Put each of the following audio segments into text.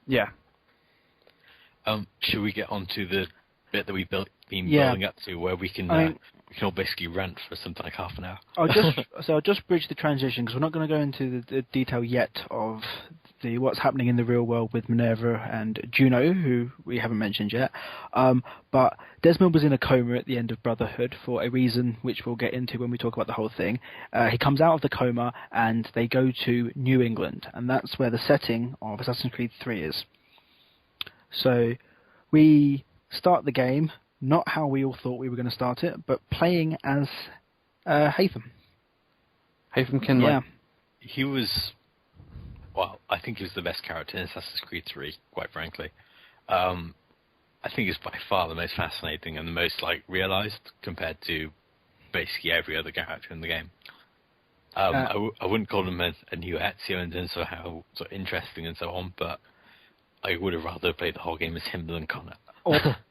Yeah. Should we get on to the bit that we've been building up to, where we can all basically rant for something like half an hour? I'll just bridge the transition, because we're not going to go into the detail yet of what's happening in the real world with Minerva and Juno, who we haven't mentioned yet. But Desmond was in a coma at the end of Brotherhood for a reason which we'll get into when we talk about the whole thing. He comes out of the coma and they go to New England, and that's where the setting of Assassin's Creed 3 is. So we start the game, not how we all thought we were going to start it, but playing as Haytham. Haytham Kinley. He was... Well, I think he was the best character in Assassin's Creed 3, quite frankly. I think he's by far the most fascinating and the most realised compared to basically every other character in the game. I wouldn't call him a new Ezio in terms of how sort of interesting and so on, but I would have rather played the whole game as him than Connor.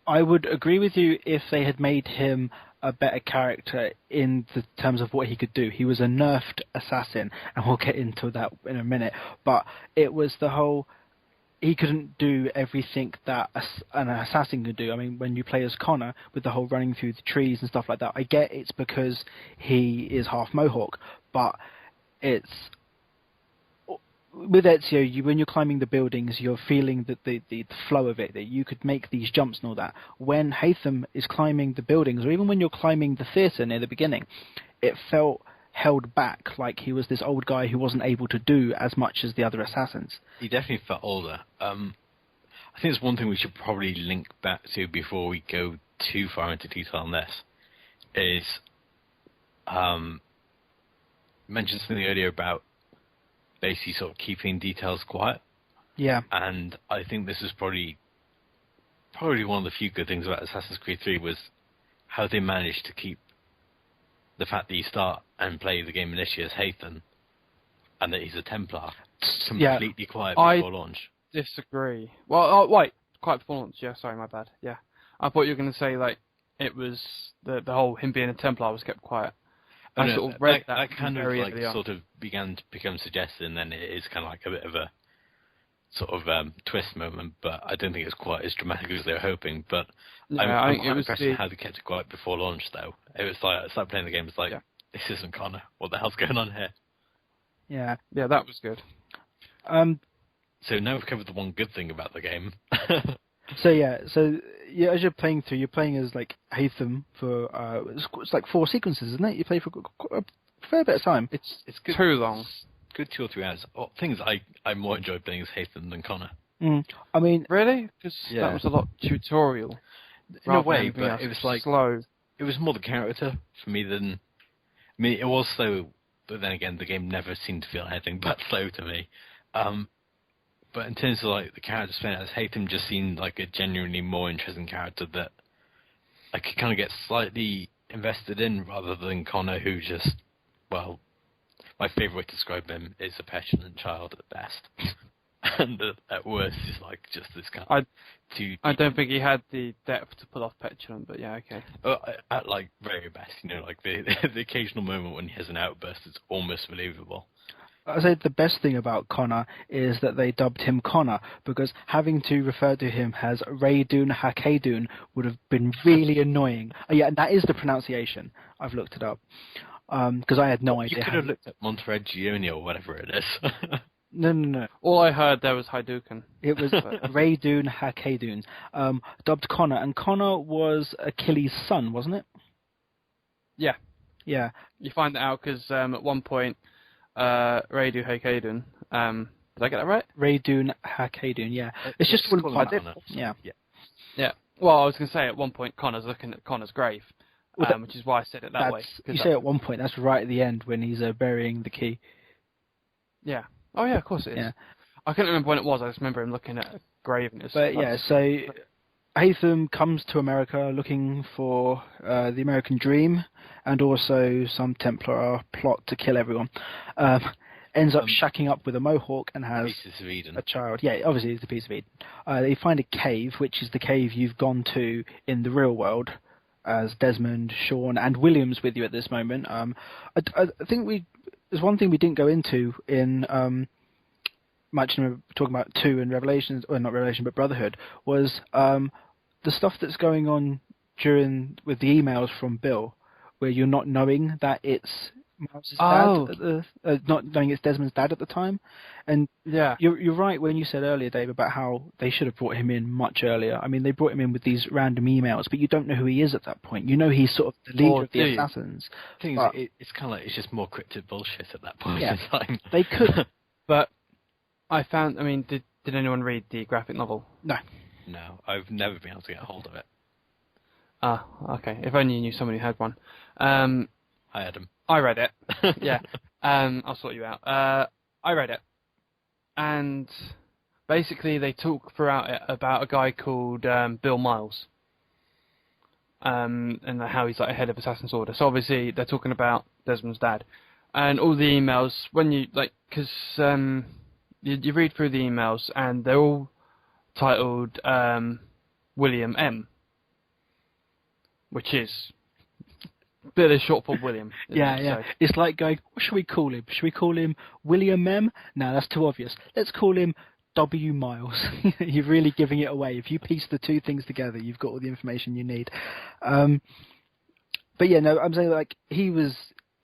I would agree with you if they had made him a better character in the terms of what he could do. He was a nerfed assassin, and we'll get into that in a minute. But it was the whole... He couldn't do everything that an assassin could do. I mean, when you play as Connor, with the whole running through the trees and stuff like that, I get it's because he is half Mohawk, but it's... With Ezio, when you're climbing the buildings, you're feeling the flow of it, that you could make these jumps and all that. When Haytham is climbing the buildings, or even when you're climbing the theatre near the beginning, it felt held back, like he was this old guy who wasn't able to do as much as the other assassins. He definitely felt older. I think it's one thing we should probably link back to before we go too far into detail on this, is mentioned something earlier about basically sort of keeping details quiet. Yeah. And I think this is probably one of the few good things about Assassin's Creed 3 was how they managed to keep the fact that you start and play the game initially as Haytham and that he's a Templar completely quiet before launch. Disagree. Well, wait, quiet before launch. Yeah, sorry, my bad. Yeah, I thought you were going to say it was the whole him being a Templar was kept quiet. I sort of read that kind of sort of began to become suggested, and then it is kind of like a bit of a sort of twist moment, but I don't think it's quite as dramatic as they were hoping. But I'm quite impressed with how they kept it quiet before launch, though. It was like I started playing the game, it's like, this isn't Connor. What the hell's going on here? Yeah, that was good. So now we've covered the one good thing about the game. So as you're playing through, you're playing as Haytham for it's like 4 sequences, isn't it? You play for a fair bit of time. It's good. Too long. Good 2 or 3 hours. Things I more enjoyed playing as Haytham than Connor. I mean, really, because that was a lot tutorial. In a way, but it was slow. It was more the character for me than. I mean, it was slow, but then again, the game never seemed to feel anything but slow to me. But in terms of the character spent as Haytham, just seemed like a genuinely more interesting character that I could kind of get slightly invested in, rather than Connor, who just, well, my favourite way to describe him is a petulant child at best, and at worst is just this kind of. I don't think he had the depth to pull off petulant, but yeah, okay. At very best, the occasional moment when he has an outburst, it's almost believable. I say the best thing about Connor is that they dubbed him Connor, because having to refer to him as Raydun Hakedun would have been really annoying. Yeah, and that is the pronunciation. I've looked it up because I had no idea. You could have looked at Monteregione or whatever it is. No. All I heard there was Hadouken. It was Raydun Hakedun, dubbed Connor, and Connor was Achilles' son, wasn't it? Yeah. Yeah. You find that out because at one point, Raydun Hakedun. Did I get that right? Raydun Hakedun, yeah. It's just one by default. Yeah. Well, I was going to say at one point Connor's looking at Connor's grave, which is why I said it that way. You say at one point, that's right at the end when he's burying the key. Yeah. Oh yeah, of course it is. Yeah. I couldn't remember when it was. I just remember him looking at a grave. So Haytham comes to America looking for the American dream, and also some Templar plot to kill everyone. Ends up shacking up with a Mohawk and has a child. Yeah, obviously it's a piece of Eden. They find a cave, which is the cave you've gone to in the real world, as Desmond, Sean, and William's with you at this moment. I think there's one thing we didn't go into in talking about 2 and Revelations, or not Revelation, but Brotherhood, was the stuff that's going on with the emails from Bill, where you're not knowing that it's Miles' dad, not knowing it's Desmond's dad at the time. And Yeah. you're right when you said earlier, Dave, about how they should have brought him in much earlier. I mean, they brought him in with these random emails, but you don't know who he is at that point. You know he's sort of the leader of the assassins. The thing is, it's kind of like, it's just more cryptic bullshit at that point Yeah. in time. They could. But I found, I mean, did anyone read the graphic novel? No. No, I've never been able to get a hold of it. Ah, okay. If only you knew somebody who had one. Hi, Adam. I read it. Yeah. I'll sort you out. I read it. And basically they talk throughout it about a guy called Bill Miles. And how he's like head of Assassin's Order. So obviously they're talking about Desmond's dad. And all the emails, when you, like, because you read through the emails and they're all titled William M. Which is a bit of short for William. Yeah. So. It's like going, what should we call him? Should we call him William M? No, that's too obvious. Let's call him W. Miles. You're really giving it away. If you piece the 2 things together, you've got all the information you need. But yeah, no, I'm saying like he's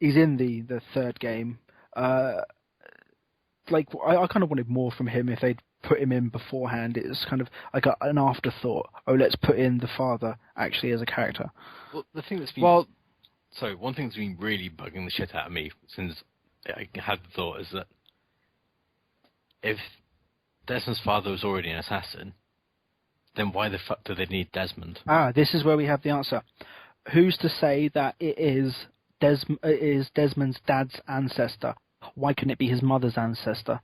in the 3rd game. Like I kind of wanted more from him if they'd put him in beforehand. It was kind of like an afterthought. Oh, let's put in the father actually as a character. Well, the thing that's been one thing that's been really bugging the shit out of me since I had the thought is that if Desmond's father was already an assassin, then why the fuck do they need Desmond? This is where we have the answer. Who's to say that it is Desmond's dad's ancestor? Why couldn't it be his mother's ancestor?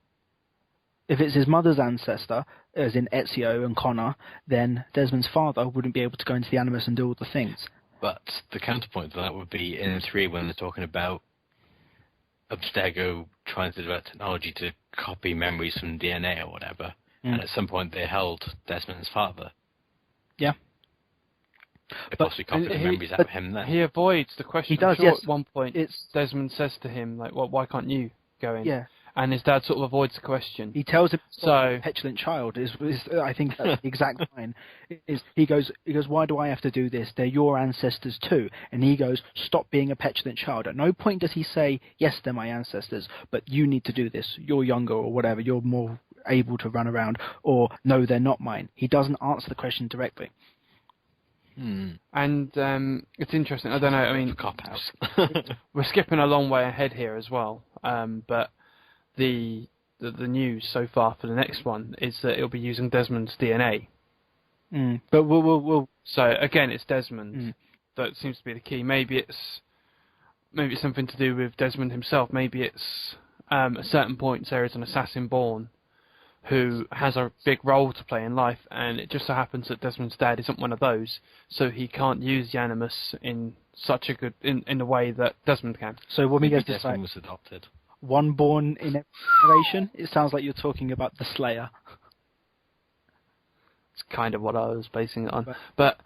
If it's his mother's ancestor, as in Ezio and Connor, then Desmond's father wouldn't be able to go into the Animus and do all the things. But the counterpoint to that would be in 3 when they're talking about Abstergo trying to develop technology to copy memories from DNA or whatever, and at some point they held Desmond's father. Yeah. They possibly copied the memories out of him then. He avoids the question. He does, yes. At one point, Desmond says to him, like, well, why can't you go in? Yeah. And his dad sort of avoids the question. He tells him, so petulant child, I think that's the exact line. He goes, why do I have to do this? They're your ancestors too. And he goes, stop being a petulant child. At no point does he say, yes, they're my ancestors, but you need to do this. You're younger or whatever. You're more able to run around. Or, no, they're not mine. He doesn't answer the question directly. And it's interesting. I don't know. I mean, cop-outs. We're skipping a long way ahead here as well. But the news so far for the next one is that it'll be using Desmond's DNA. But we'll. So again, it's Desmond that seems to be the key. Maybe it's something to do with Desmond himself. Maybe it's at certain points there is an assassin born who has a big role to play in life, and it just so happens that Desmond's dad isn't one of those, so he can't use the Animus in such a good in a way that Desmond can. So when we get to Desmond was adopted. One born in every generation, it sounds like you're talking about the Slayer. It's kind of what I was basing it on, but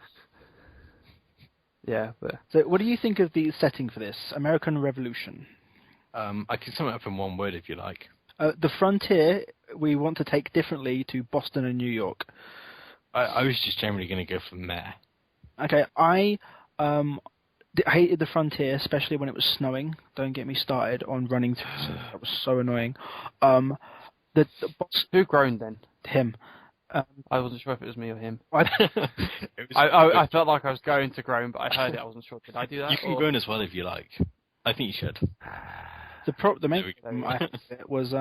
yeah. But so, what do you think of the setting for this American Revolution? I can sum it up in one word if you like. The frontier we want to take differently to Boston and New York. I was just generally going to go for mayor. Okay, I hated the frontier, especially when it was snowing. Don't get me started on running through. That was so annoying. The boss, who groaned then? Him. I wasn't sure if it was me or him. It was, I felt like I was going to groan, but I heard it. I wasn't sure. Did I do that? You can groan as well if you like. I think you should. The main problem I had was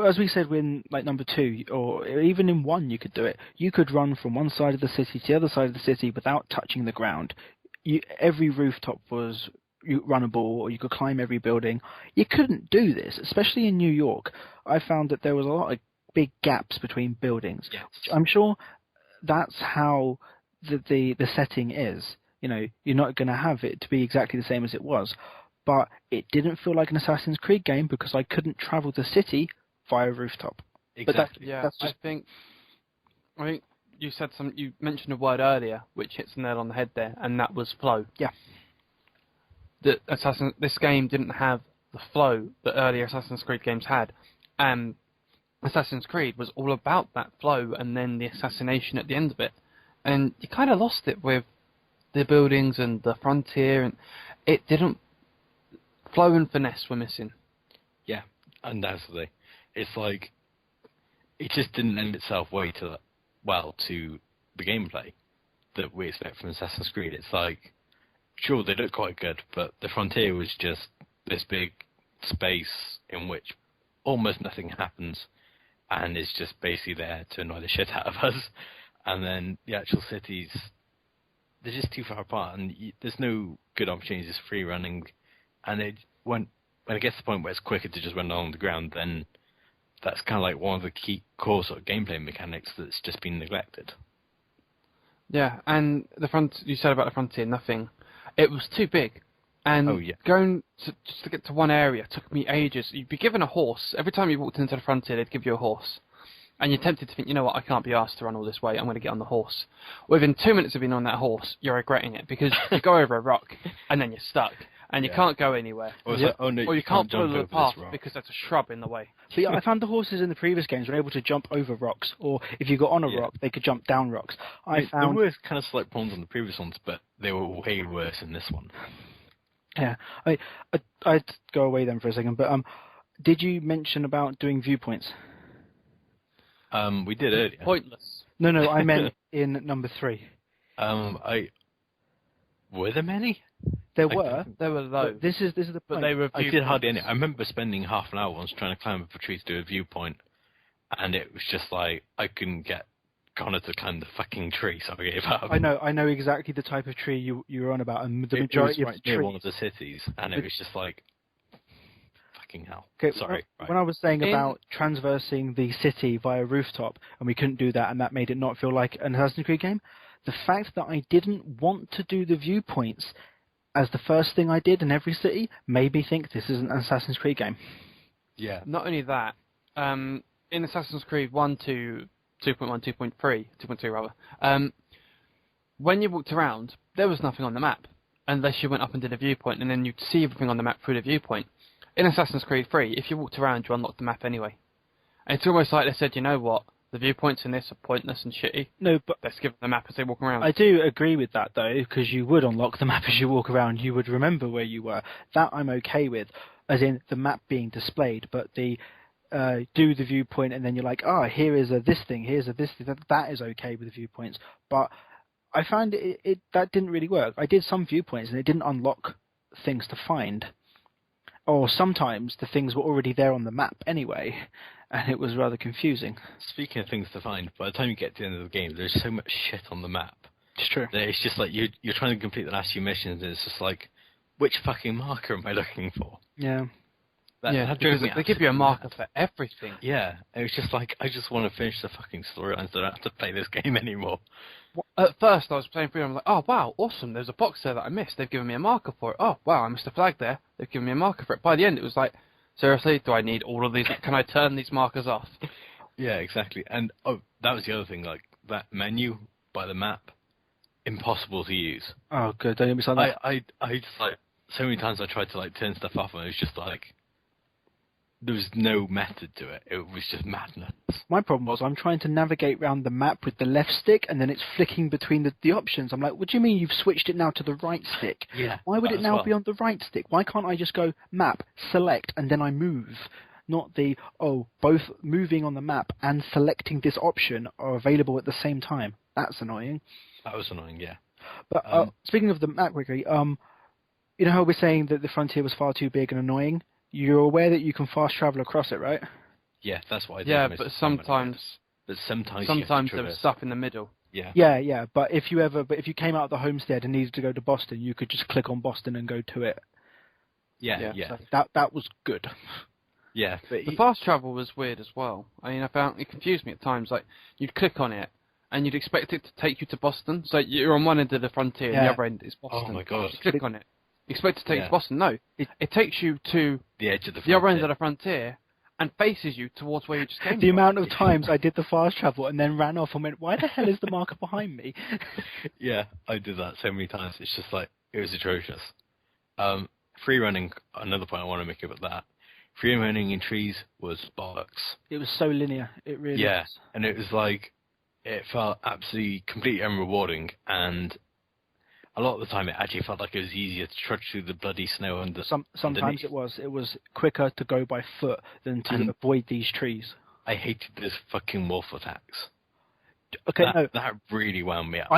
as we said, when like number 2 or even in 1, you could do it. You could run from one side of the city to the other side of the city without touching the ground. Every rooftop was runnable, or you could climb every building. You couldn't do this, especially in New York. I found that there was a lot of big gaps between buildings. Yes. I'm sure that's how the setting is. You know, you're not going to have it to be exactly the same as it was. But it didn't feel like an Assassin's Creed game because I couldn't travel the city via rooftop. Exactly. That's just... I think you said you mentioned a word earlier which hits the nail on the head there, and that was flow. Yeah. This game didn't have the flow that earlier Assassin's Creed games had. Assassin's Creed was all about that flow and then the assassination at the end of it. And you kind of lost it with the buildings and the frontier, and it didn't... Flow and finesse were missing. Yeah, undoubtedly. It's like, it just didn't lend itself to the gameplay that we expect from Assassin's Creed. It's like, sure, they look quite good, but the frontier was just this big space in which almost nothing happens, and it's just basically there to annoy the shit out of us. And then the actual cities, they're just too far apart, and there's no good opportunities for free running. And when it gets to the point where it's quicker to just run along the ground, then that's kind of like one of the key core sort of gameplay mechanics that's just been neglected. Yeah, and you said about the frontier, nothing. It was too big. And going just to get to one area took me ages. You'd be given a horse. Every time you walked into the frontier, they'd give you a horse. And you're tempted to think, you know what, I can't be asked to run all this way, I'm going to get on the horse. Within 2 minutes of being on that horse, you're regretting it, because you go over a rock, and then you're stuck, and you can't go anywhere. Or you can't follow the path, because there's a shrub in the way. But yeah, I found the horses in the previous games were able to jump over rocks, or if you got on a rock, they could jump down rocks. There were kind of slight problems on the previous ones, but they were way worse in this one. Yeah, I'd go away then for a second, but did you mention about doing viewpoints? We did earlier. Pointless. No, I meant in number 3. Were there many? There were loads. This is the point. But they were I did hardly any. I remember spending half an hour once trying to climb up a tree to do a viewpoint, and it was just like I couldn't get Connor to climb the fucking tree, so I gave up. I know exactly the type of tree you were on about, and the majority of trees. Near one of the cities, and it was just like, fucking hell. Okay, sorry. When I was saying about transversing the city via rooftop, and we couldn't do that, and that made it not feel like an Assassin's Creed game, the fact that I didn't want to do the viewpoints as the first thing I did in every city made me think this is an Assassin's Creed game. Yeah. Not only that, in Assassin's Creed 1 to 2.1, 2.2 rather, when you walked around, there was nothing on the map, unless you went up and did a viewpoint, and then you'd see everything on the map through the viewpoint. In Assassin's Creed 3, if you walked around, you unlocked the map anyway. And it's almost like they said, you know what, the viewpoints in this are pointless and shitty. No, but let's give them the map as they walk around. I do agree with that, though, because you would unlock the map as you walk around. You would remember where you were. That I'm okay with, as in the map being displayed, but the do the viewpoint and then you're like, here is a this thing, here's a this thing. That is okay with the viewpoints. But I found that didn't really work. I did some viewpoints and it didn't unlock things to find. Or sometimes the things were already there on the map anyway, and it was rather confusing. Speaking of things to find, by the time you get to the end of the game, there's so much shit on the map. It's true. That it's just like you're trying to complete the last few missions, and it's just like, which fucking marker am I looking for? Yeah. Because they give you a marker for everything. Yeah, it was just like, I just want to finish the fucking storylines, so I don't have to play this game anymore. At first, I was playing through and I'm like, oh, wow, awesome, there's a box there that I missed. They've given me a marker for it. Oh, wow, I missed a flag there. They've given me a marker for it. By the end, it was like, seriously, do I need all of these? Can I turn these markers off? Yeah, exactly. And, that was the other thing, like, that menu by the map, impossible to use. Oh, good, don't get me started. I just, like, so many times I tried to, like, turn stuff off, and it was just like, there was no method to it. It was just madness. My problem was I'm trying to navigate around the map with the left stick, and then it's flicking between the options. I'm like, what do you mean you've switched it now to the right stick? Yeah. Why would it now be on the right stick? Why can't I just go map, select, and then I move? Not both moving on the map and selecting this option are available at the same time. That's annoying. That was annoying, yeah. But speaking of the map quickly, you know how we're saying that the frontier was far too big and annoying? You're aware that you can fast travel across it, right? Yeah, that's what I did. Yeah, but sometimes there was stuff in the middle. Yeah. Yeah. But if you came out of the homestead and needed to go to Boston, you could just click on Boston and go to it. Yeah. So that was good. Yeah, but the fast travel was weird as well. I mean, I found it confused me at times. Like, you'd click on it, and you'd expect it to take you to Boston. So you're on one end of the frontier, and the other end is Boston. Oh my god! You click on it. Expect to take you to Boston. No, it takes you to the edge of the other end of the frontier and faces you towards where you just came from. The amount of times I did the fast travel and then ran off and went, why the hell is the marker behind me? Yeah, I did that so many times. It's just like, it was atrocious. free running. Another point I want to make about that. Free running in trees was bollocks. It was so linear. It really was. And it was like it felt absolutely completely unrewarding, and a lot of the time it actually felt like it was easier to trudge through the bloody snow under. Sometimes it was quicker to go by foot than to avoid these trees. I hated those fucking wolf attacks. Okay, that really wound me up.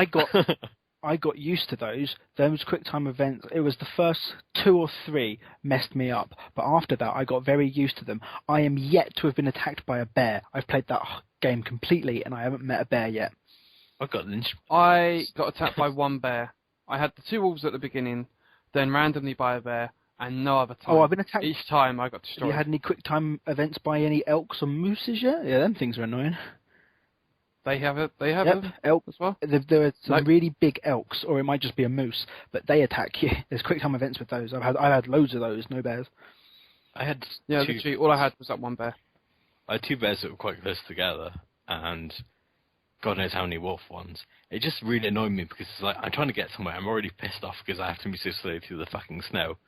I got used to those. Those quick time events, it was the first 2 or 3 messed me up. But after that, I got very used to them. I am yet to have been attacked by a bear. I've played that game completely, and I haven't met a bear yet. I got lynched. I got attacked by one bear. I had the 2 wolves at the beginning, then randomly by a bear, and no other time. Oh, I've been attacked. Each time I got destroyed. Have you had any quick time events by any elks or mooses yet? Yeah, them things are annoying. They have elk as well. There are some really big elks, or it might just be a moose, but they attack you. There's quick time events with those. I've had loads of those. No bears. I had literally all I had was that one bear. I had 2 bears that were quite close together, and God knows how many wolf ones. It just really annoyed me because it's like I'm trying to get somewhere. I'm already pissed off because I have to move so slowly through the fucking snow,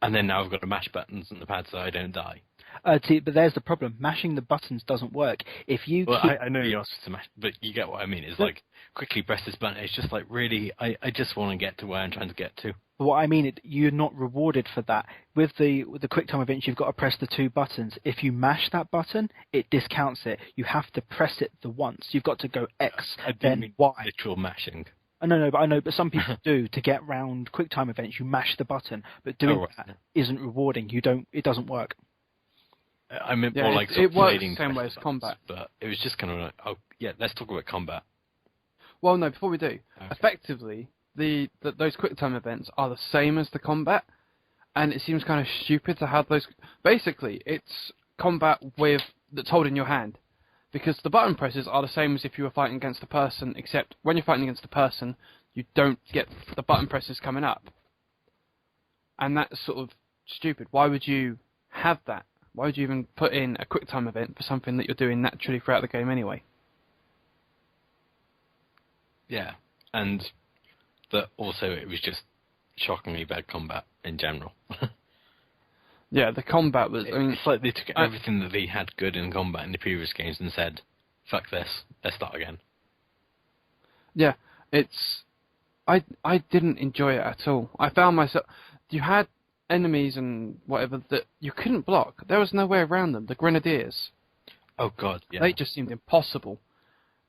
and then now I've got to mash buttons on the pad so I don't die. But there's the problem. Mashing the buttons doesn't work. If you I know you're not supposed to mash, but you get what I mean. It's like, quickly press this button. It's just like, really, I just want to get to where I'm trying to get to. What I mean, you're not rewarded for that. With the QuickTime events, you've got to press the 2 buttons. If you mash that button, it discounts it. You have to press it the once. You've got to go X, then Y. Literal mashing. No, but some people do. To get round QuickTime events, you mash the button. But doing that isn't rewarding. It doesn't work. I meant more like it works the same way as combat, but it was just kind of like, let's talk about combat. Well, no, before we do, effectively, those quick time events are the same as the combat, and it seems kind of stupid to have those. Basically, it's combat that's holding your hand, because the button presses are the same as if you were fighting against a person, except when you're fighting against a person, you don't get the button presses coming up, and that's sort of stupid. Why would you have that? Why would you even put in a quick time event for something that you're doing naturally throughout the game anyway? Yeah, and that also it was just shockingly bad combat in general. Yeah, the combat was... it's like they took everything that they had good in combat in the previous games and said, fuck this, let's start again. Yeah, I didn't enjoy it at all. I found myself... You had enemies and whatever that you couldn't block. There was no way around them. The grenadiers. Oh god, yeah. They just seemed impossible.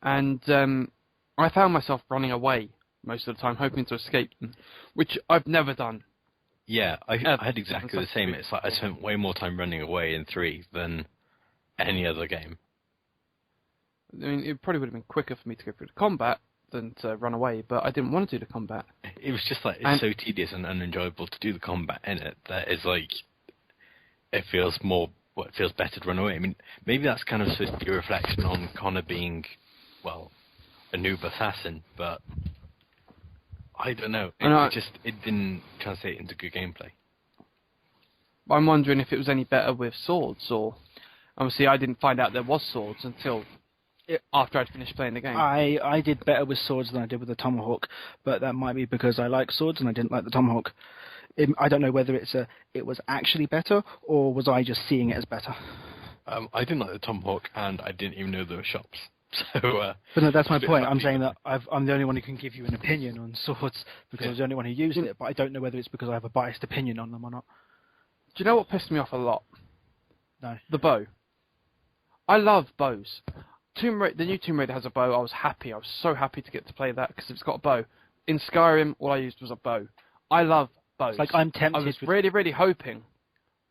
And I found myself running away most of the time, hoping to escape them, which I've never done. Yeah, I had exactly the same. It's like I spent way more time running away in 3 than any other game. I mean, it probably would have been quicker for me to go through the combat than to run away, but I didn't want to do the combat. It was just like, it's so tedious and unenjoyable to do the combat in it that it's like, it feels better to run away. I mean, maybe that's kind of supposed to be a reflection on Connor being, well, a noob assassin, but I don't know. It didn't translate into good gameplay. I'm wondering if it was any better with swords, or obviously I didn't find out there was swords until after I'd finished playing the game. I did better with swords than I did with the tomahawk, but that might be because I like swords and I didn't like the tomahawk. I don't know whether it was actually better, or was I just seeing it as better. I didn't like the tomahawk, and I didn't even know there were shops. So, but no, that's my point. I'm saying that I'm the only one who can give you an opinion on swords because I was the only one who used it, but I don't know whether it's because I have a biased opinion on them or not. Do you know what pissed me off a lot? No. The bow. I love bows. The new Tomb Raider has a bow. I was happy. I was so happy to get to play that because it's got a bow. In Skyrim, all I used was a bow. I love bows. It's like I'm tempted. I was really, really hoping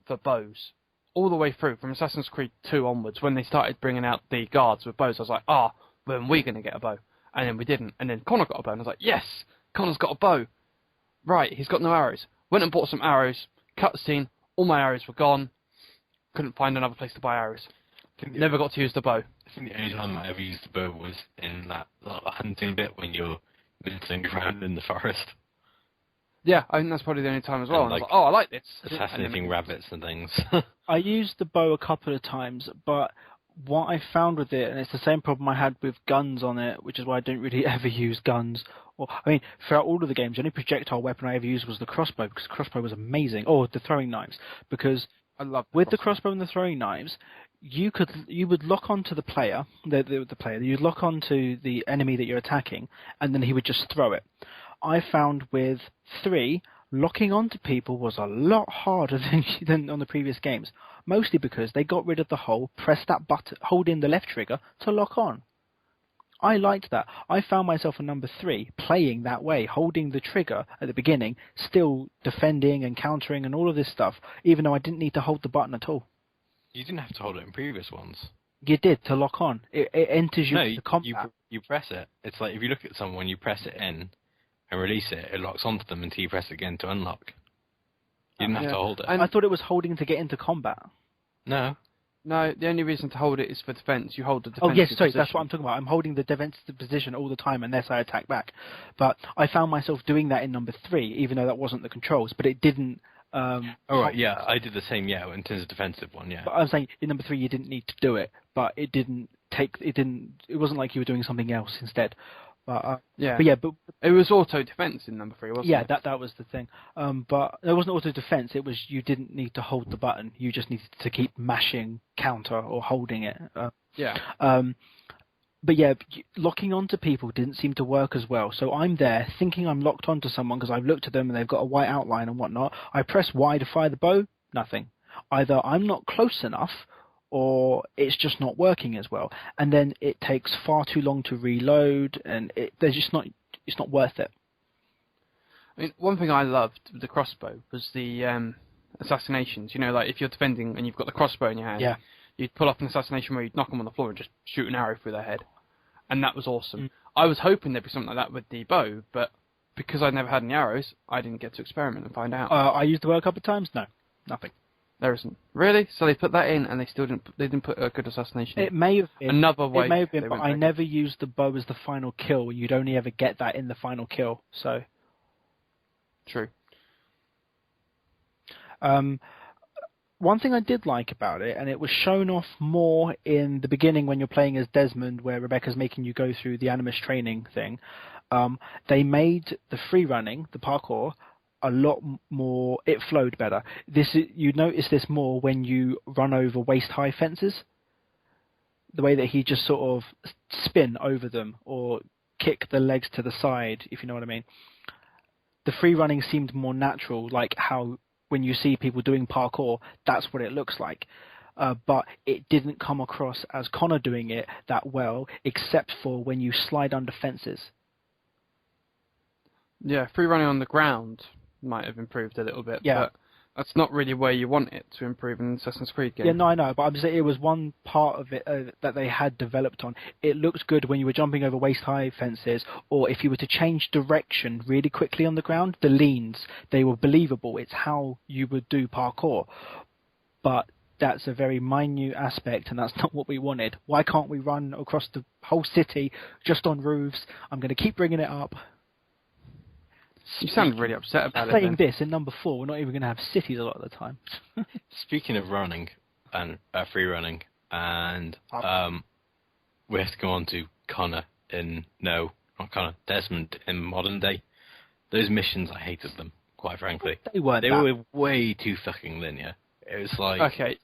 for bows all the way through from Assassin's Creed 2 onwards. When they started bringing out the guards with bows, I was like, when are we going to get a bow? And then we didn't. And then Connor got a bow, and I was like, yes, Connor's got a bow. Right, he's got no arrows. Went and bought some arrows. Cutscene. All my arrows were gone. Couldn't find another place to buy arrows. Never got to use the bow. I think the only time I ever used the bow was in that hunting bit when you're moving around in the forest. Yeah, I think that's probably the only time as well. And I was like, I like this. Assassinating rabbits and things. I used the bow a couple of times, but what I found with it, and it's the same problem I had with guns on it, which is why I don't really ever use guns. Or I mean, throughout all of the games, the only projectile weapon I ever used was the crossbow, because the crossbow was amazing. Or the throwing knives, because I love with the crossbow and the throwing knives, you would lock onto the player, you'd lock onto the enemy that you're attacking, and then he would just throw it. I found with 3, locking onto people was a lot harder than on the previous games. Mostly because they got rid of the hole, press that button, hold in the left trigger to lock on. I liked that. I found myself in number 3 playing that way, holding the trigger at the beginning, still defending and countering and all of this stuff, even though I didn't need to hold the button at all. You didn't have to hold it in previous ones. You did, to lock on. It enters you into combat. You press it. It's like if you look at someone, you press it in and release it, it locks onto them until you press it again to unlock. You didn't have to hold it. I thought it was holding to get into combat. No. No, the only reason to hold it is for defense. You hold the defensive position. position. That's what I'm talking about. I'm holding the defensive position all the time unless I attack back. But I found myself doing that in number 3, even though that wasn't the controls. But it didn't... right, yeah, I did the same, in terms of defensive one, yeah. But I was saying, in number 3 you didn't need to do it, but it wasn't like you were doing something else instead. But it was auto defense in number 3, wasn't it? Yeah, that was the thing. But it wasn't auto defense. It was you didn't need to hold the button. You just needed to keep mashing counter or holding it. But yeah, locking onto people didn't seem to work as well. So I'm there thinking I'm locked onto someone because I've looked at them and they've got a white outline and whatnot. I press Y to fire the bow. Nothing. Either I'm not close enough, or it's just not working as well. And then it takes far too long to reload, and it's not worth it. I mean, one thing I loved with the crossbow was the assassinations. You know, like if you're defending and you've got the crossbow in your hand, you'd pull off an assassination where you'd knock them on the floor and just shoot an arrow through their head. And that was awesome. I was hoping there'd be something like that with the bow, but because I'd never had any arrows, I didn't get to experiment and find out. I used the bow a couple of times. No, nothing. There isn't. Really? So they put that in, and they still didn't put a good assassination in? It may have been. Another way. It may have been, but I never used the bow as the final kill. You'd only ever get that in the final kill, so... True. One thing I did like about it, and it was shown off more in the beginning when you're playing as Desmond, where Rebecca's making you go through the Animus training thing, they made the free running, the parkour, a lot more, it flowed better. You notice this more when you run over waist-high fences. The way that he just sort of spin over them or kick the legs to the side, if you know what I mean. The free running seemed more natural, like how when you see people doing parkour, that's what it looks like. But it didn't come across as Connor doing it that well, except for when you slide under fences. Yeah, free running on the ground might have improved a little bit, but that's not really where you want it to improve in an Assassin's Creed game. Yeah, no, I know, but I'm saying it was one part of it that they had developed on. It looked good when you were jumping over waist-high fences, or if you were to change direction really quickly on the ground, the leans, they were believable. It's how you would do parkour. But that's a very minute aspect, and that's not what we wanted. Why can't we run across the whole city just on roofs? I'm going to keep bringing it up. You sound really upset about it. Saying this, in number 4, we're not even going to have cities a lot of the time. Speaking of running and free running, and we have to go on to Desmond in modern day. Those missions, I hated them, quite frankly. They weren't. They were way too fucking linear. It was like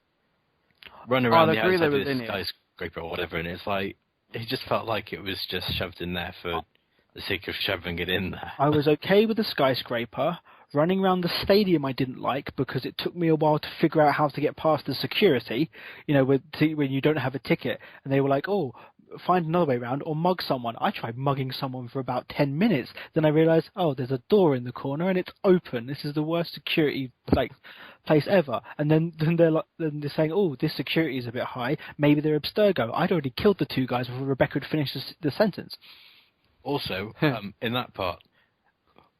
run around the outside of this skyscraper or whatever, and it's like it just felt like it was just shoved in there for the sake of shoving it in there. I was okay with the skyscraper. Running around the stadium I didn't like because it took me a while to figure out how to get past the security, when you don't have a ticket. And they were like, oh, find another way around or mug someone. I tried mugging someone for about 10 minutes. Then I realised, oh, there's a door in the corner and it's open. This is the worst security place ever. And then they're saying, oh, this security is a bit high. Maybe they're Abstergo. I'd already killed the 2 guys before Rebecca had finished the sentence. Also, in that part,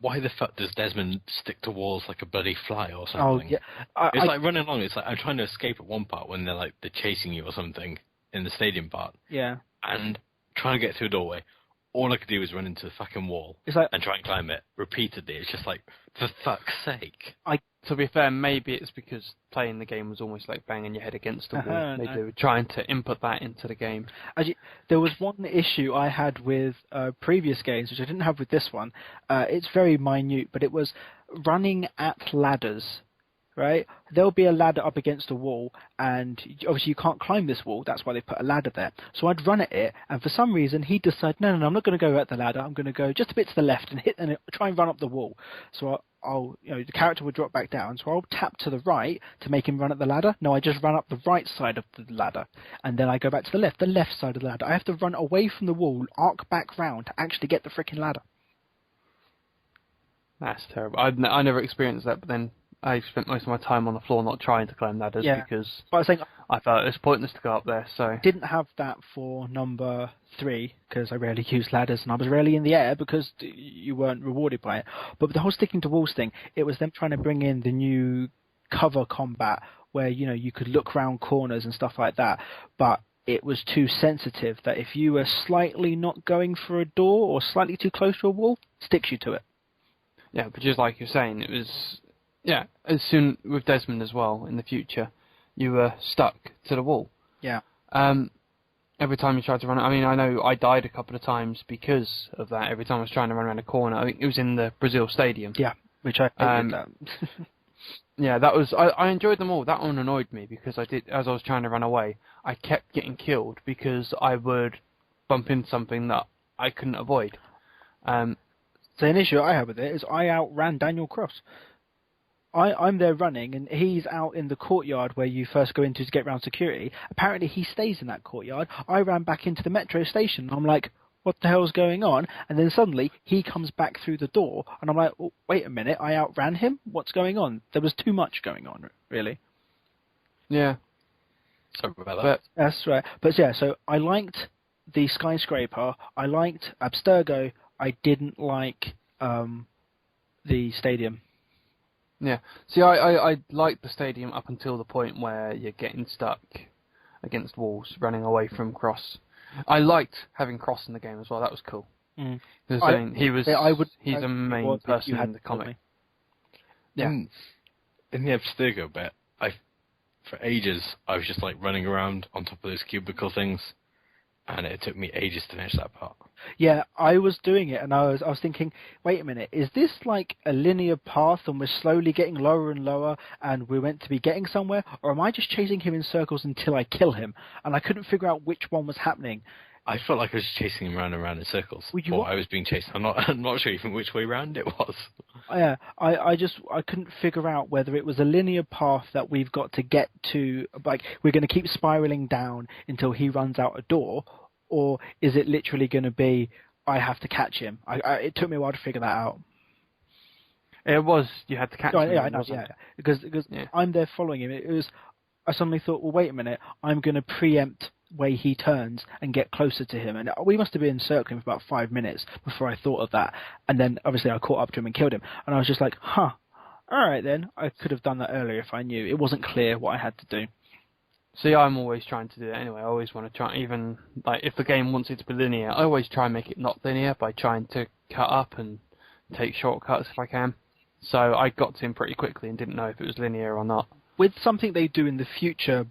why the fuck does Desmond stick to walls like a bloody fly or something? Oh, yeah. It's like running along. It's like I'm trying to escape at one part when they're chasing you or something in the stadium part. Yeah. And trying to get through a doorway. All I could do was run into the fucking wall and try and climb it repeatedly. It's just like, for fuck's sake. I to be fair, maybe it's because playing the game was almost like banging your head against the wall. Maybe they were trying to input that into the game. Actually, there was one issue I had with previous games, which I didn't have with this one. It's very minute, but it was running at ladders. Right? There'll be a ladder up against a wall, and obviously you can't climb this wall. That's why they put a ladder there. So I'd run at it, and for some reason he'd decide, no, I'm not going to go at the ladder. I'm going to go just a bit to the left and try and run up the wall. So I'll the character would drop back down. So I'll tap to the right to make him run up the ladder. No, I just run up the right side of the ladder, and then I go back to the left side of the ladder. I have to run away from the wall, arc back round to actually get the freaking ladder. That's terrible. I never experienced that, but then I spent most of my time on the floor not trying to climb ladders because but I was saying, I felt it was pointless to go up there. So I didn't have that for number 3 because I rarely used ladders and I was rarely in the air because you weren't rewarded by it. But the whole sticking to walls thing, it was them trying to bring in the new cover combat where you could look round corners and stuff like that. But it was too sensitive that if you were slightly not going for a door or slightly too close to a wall, it sticks you to it. Yeah, but just like you're saying, it was. Yeah, as soon with Desmond as well in the future, you were stuck to the wall. Yeah. Every time you tried to run, I mean, I know I died a couple of times because of that. Every time I was trying to run around a corner, I think it was in the Brazil Stadium. Yeah, which I hated that. Yeah, that was. I enjoyed them all. That one annoyed me because as I was trying to run away, I kept getting killed because I would bump into something that I couldn't avoid. So an issue I have with it is I outran Daniel Cross. I'm there running, and he's out in the courtyard where you first go into to get round security. Apparently, he stays in that courtyard. I ran back into the metro station. I'm like, what the hell's going on? And then suddenly, he comes back through the door, and I'm like, oh, wait a minute, I outran him? What's going on? There was too much going on, really. Yeah. Sorry about that. That's right. But yeah, so I liked the skyscraper. I liked Abstergo. I didn't like the stadium. Yeah. See, I liked the stadium up until the point where you're getting stuck against walls, running away from Cross. I liked having Cross in the game as well. That was cool. Mm. He's a main person in the comic. Yeah. In the Abstergo bit, for ages, I was just like running around on top of those cubicle things, and it took me ages to finish that part. Yeah, I was doing it, and I was thinking, wait a minute, is this like a linear path, and we're slowly getting lower and lower, and we're meant to be getting somewhere, or am I just chasing him in circles until I kill him? And I couldn't figure out which one was happening. I felt like I was chasing him round and round in circles. I was being chased. I'm not sure even which way round it was. Yeah, I couldn't figure out whether it was a linear path that we've got to get to, like we're going to keep spiraling down until he runs out a door, or is it literally going to be I have to catch him? It took me a while to figure that out. It was you had to catch him. Yeah, I know. Yeah, because I'm there following him. I suddenly thought, well, wait a minute, I'm going to preempt way he turns and get closer to him, and we must have been circling for about 5 minutes before I thought of that, and then obviously I caught up to him and killed him, and I was just like, alright then, I could have done that earlier if I knew. It wasn't clear what I had to do. See, I'm always trying to do that anyway. I always want to try, even like if the game wants it to be linear, I always try and make it not linear by trying to cut up and take shortcuts if I can. So I got to him pretty quickly and didn't know if it was linear or not. With something they do in the future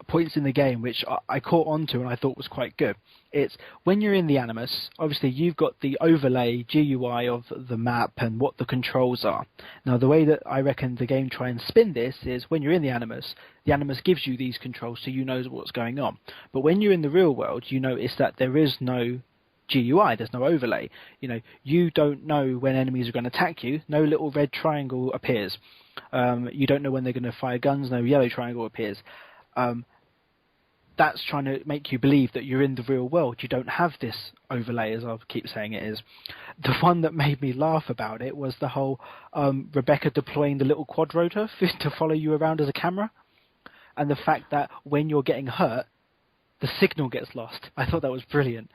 points in the game, which I caught onto and I thought was quite good. It's when you're in the Animus, obviously you've got the overlay GUI of the map and what the controls are. Now the way that I reckon the game try and spin this is when you're in the Animus gives you these controls so you know what's going on. But when you're in the real world, you notice that there is no GUI, there's no overlay. You don't know when enemies are going to attack you. No little red triangle appears. You don't know when they're going to fire guns. No yellow triangle appears. That's trying to make you believe that you're in the real world. You don't have this overlay, as I'll keep saying it is. The one that made me laugh about it was the whole Rebecca deploying the little quad rotor to follow you around as a camera, and the fact that when you're getting hurt, the signal gets lost. I thought that was brilliant.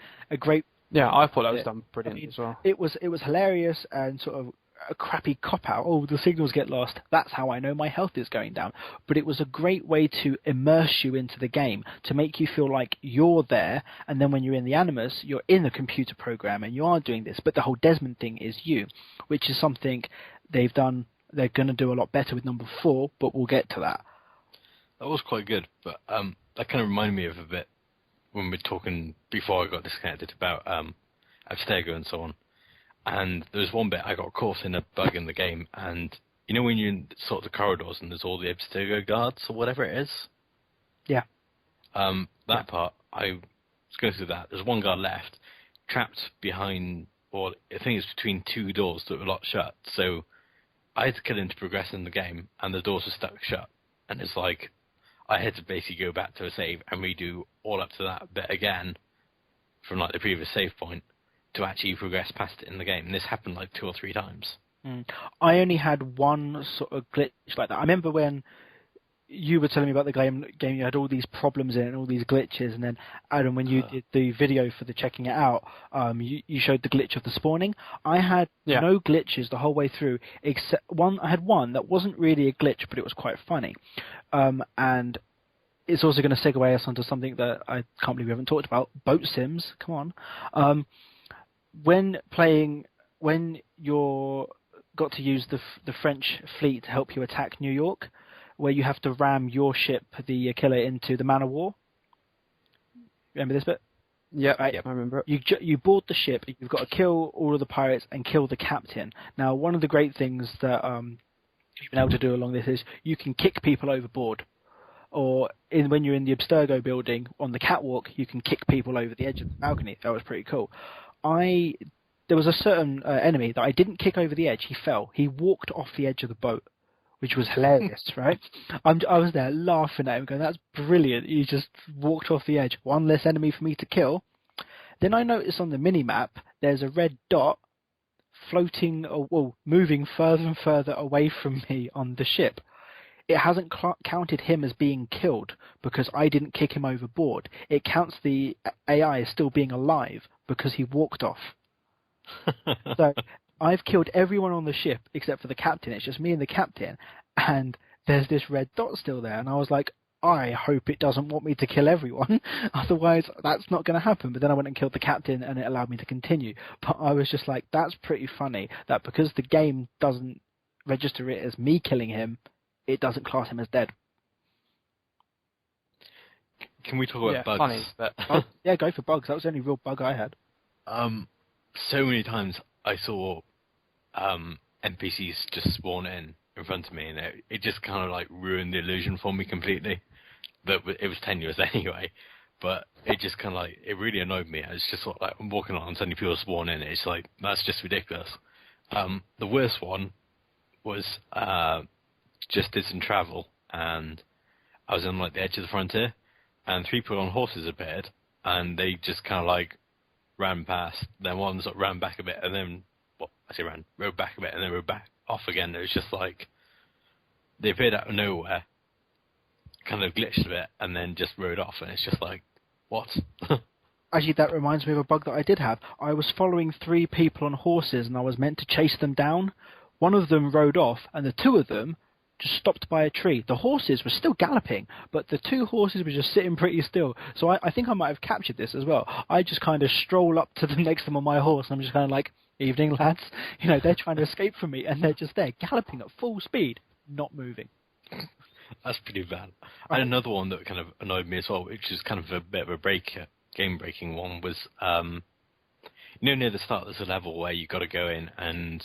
Yeah, I thought that was done brilliant as well. It was hilarious and sort of a crappy cop-out. Oh, the signals get lost. That's how I know my health is going down. But it was a great way to immerse you into the game, to make you feel like you're there, and then when you're in the Animus, you're in a computer program and you are doing this. But the whole Desmond thing is you, which is something they've done They're going to do a lot better with number 4, but we'll get to that. That was quite good, but that kind of reminded me of a bit when we were talking before I got disconnected about Abstergo and so on. And there was one bit I got caught in a bug in the game, and you know when you're in sort of the corridors and there's all the Abstergo guards or whatever it is? Yeah. That part, I was going through that. There's one guard left, trapped behind, or I think it's between 2 doors that were locked shut. So I had to kill him to progress in the game, and the doors were stuck shut. And it's like, I had to basically go back to a save and redo all up to that bit again from like the previous save point to actually progress past it in the game. And this happened like 2 or 3 times. I only had one sort of glitch like that. I remember when you were telling me about the game you had all these problems in it and all these glitches, and then Adam, when you did the video for the checking it out, you showed the glitch of the spawning. I had no glitches the whole way through, except one. I had one that wasn't really a glitch, but it was quite funny, and it's also going to segue us onto something that I can't believe we haven't talked about: boat sims. Come on, when you're got to use the French fleet to help you attack New York, where you have to ram your ship, the Aquila, into the man of war. Remember this bit? Yeah, right? I remember it. You board the ship, you've got to kill all of the pirates and kill the captain. Now, one of the great things that you've been able to do along this is you can kick people overboard. Or when you're in the Abstergo building, on the catwalk, you can kick people over the edge of the balcony. That was pretty cool. There was a certain enemy that I didn't kick over the edge. He fell. He walked off the edge of the boat, which was hilarious, right? I was there laughing at him, going, that's brilliant. He just walked off the edge. One less enemy for me to kill. Then I noticed on the mini-map, there's a red dot floating, moving further and further away from me on the ship. It hasn't counted him as being killed because I didn't kick him overboard. It counts the AI as still being alive because he walked off. So I've killed everyone on the ship except for the captain. It's just me and the captain, and there's this red dot still there. And I was like, I hope it doesn't want me to kill everyone. Otherwise, that's not going to happen. But then I went and killed the captain, and it allowed me to continue. But I was just like, that's pretty funny that because the game doesn't register it as me killing him, it doesn't class him as dead. Can we talk about bugs? Funny, but yeah, go for bugs. That was the only real bug I had. So many times I saw NPCs just spawn in front of me, and it just kind of like ruined the illusion for me completely. That it was tenuous anyway, but it just kind of like, it really annoyed me. It's just like I'm walking on and suddenly people spawn in. It's like, that's just ridiculous. The worst one was just did some travel, and I was on like the edge of the frontier, and 3 people on horses appeared, and they just kind of like ran past, then one sort of ran back a bit, and then, rode back a bit, and then rode back off again. It was just like, they appeared out of nowhere, kind of glitched a bit, and then just rode off, and it's just like, what? Actually, that reminds me of a bug that I did have. I was following 3 people on horses, and I was meant to chase them down. One of them rode off, and the 2 of them just stopped by a tree. The horses were still galloping, but the 2 horses were just sitting pretty still. So I think I might have captured this as well. I just kind of stroll up to the next to them on my horse, and I'm just kind of like, evening, lads. You know, they're trying to escape from me, and they're just there, galloping at full speed, not moving. That's pretty bad. And another one that kind of annoyed me as well, which is kind of a bit of a game-breaking one, was, near the start there's a level where you've got to go in and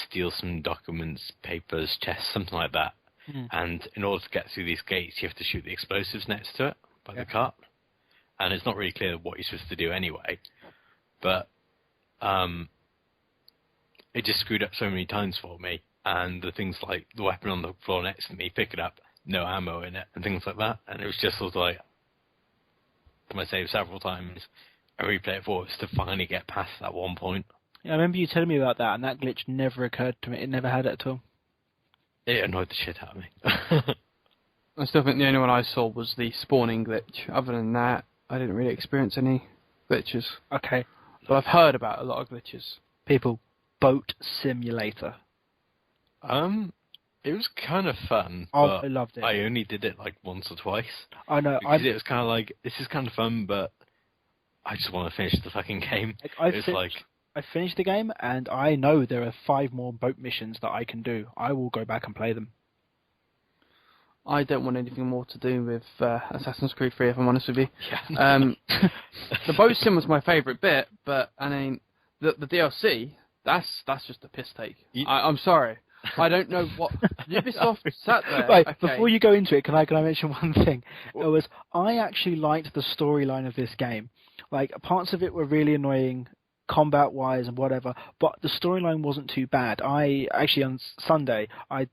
steal some documents, papers, chests, something like that. And in order to get through these gates, you have to shoot the explosives next to it by the cart. And it's not really clear what you're supposed to do anyway. But it just screwed up so many times for me. And the things like the weapon on the floor next to me, pick it up, no ammo in it, and things like that. And it was just sort of like, I saved several times and replay it forwards to finally get past that one point. Yeah, I remember you telling me about that, and that glitch never occurred to me. It never had it at all. It annoyed the shit out of me. I still think the only one I saw was the spawning glitch. Other than that, I didn't really experience any glitches. Okay. But I've heard about a lot of glitches. People, boat simulator. It was kind of fun. Oh, but I loved it. I only did it like once or twice. I know. Because it was kind of like, this is kind of fun, but I just want to finish the fucking game. I I finished the game, and I know there are 5 more boat missions that I can do. I will go back and play them. I don't want anything more to do with Assassin's Creed 3, if I'm honest with you. Yeah. The boat sim was my favourite bit, but I mean, the DLC, that's just a piss take. I'm sorry. I don't know what Ubisoft sat there. Right, okay. before you go into it, can I mention one thing? I actually liked the storyline of this game. Like, parts of it were really annoying, combat-wise and whatever, but the storyline wasn't too bad. On Sunday, I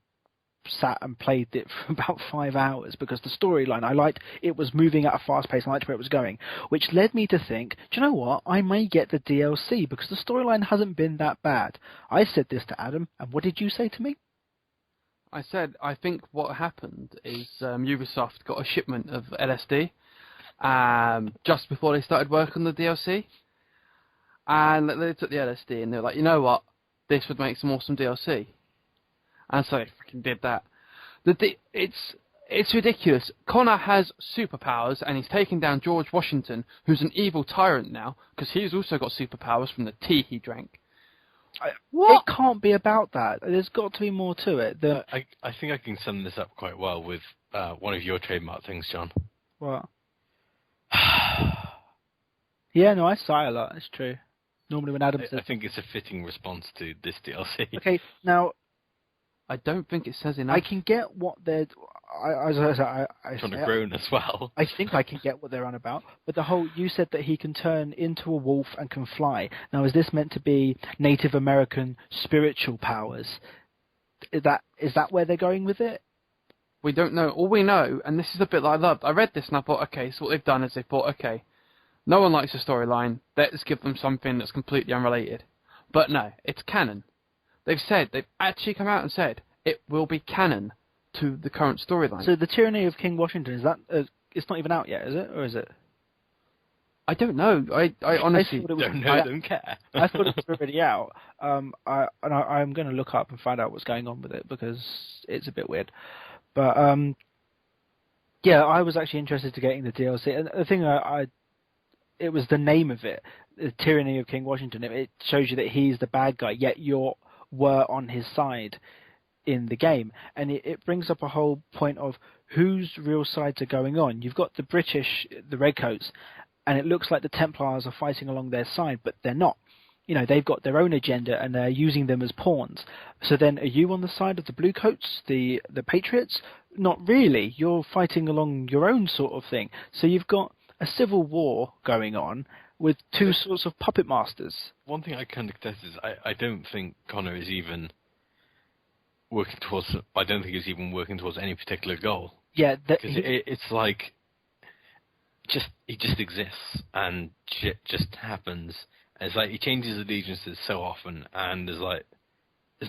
sat and played it for about 5 hours because the storyline, I liked it was moving at a fast pace and I liked where it was going, which led me to think, do you know what, I may get the DLC because the storyline hasn't been that bad. I said this to Adam, and what did you say to me? I said, I think what happened is Ubisoft got a shipment of LSD just before they started work on the DLC, and they took the LSD and they were like, you know what, this would make some awesome DLC. And so they freaking did that. It's ridiculous. Connor has superpowers, and he's taken down George Washington, who's an evil tyrant now, because he's also got superpowers from the tea he drank. What? It can't be about that. There's got to be more to it. I think I can sum this up quite well with one of your trademark things, John. What? Yeah, no, I sigh a lot. It's true. Normally when Adam says... I think it's a fitting response to this DLC. Okay, now... I don't think it says enough. I can get what they're... I Trying to groan as well. I think I can get what they're on about. But the whole... You said that he can turn into a wolf and can fly. Now, is this meant to be Native American spiritual powers? Is that where they're going with it? We don't know. All we know, and this is the bit that I loved, I read this and I thought, okay, so what they've done is they thought, okay, no one likes the storyline, let's give them something that's completely unrelated. But no, it's canon. They've actually come out and said it will be canon to the current storyline. So the Tyranny of King Washington, is that it's not even out yet, is it? Or is it? I don't know. I honestly don't care. I thought it was already out. I'm going to look up and find out what's going on with it because it's a bit weird. But yeah, I was actually interested to getting the DLC. And the thing it was the name of it, the Tyranny of King Washington. It shows you that he's the bad guy, yet you were on his side in the game. And it brings up a whole point of whose real sides are going on. You've got the British, the Redcoats, and it looks like the Templars are fighting along their side, but they're not. You know, they've got their own agenda and they're using them as pawns. So then are you on the side of the Bluecoats, the Patriots? Not really. You're fighting along your own sort of thing. So you've got a civil war going on with two sorts of puppet masters. One thing I can contest is I don't think Connor is even working towards. I don't think he's even working towards any particular goal. Yeah, it's like he just exists and shit just happens. And it's like he changes allegiances so often, and it's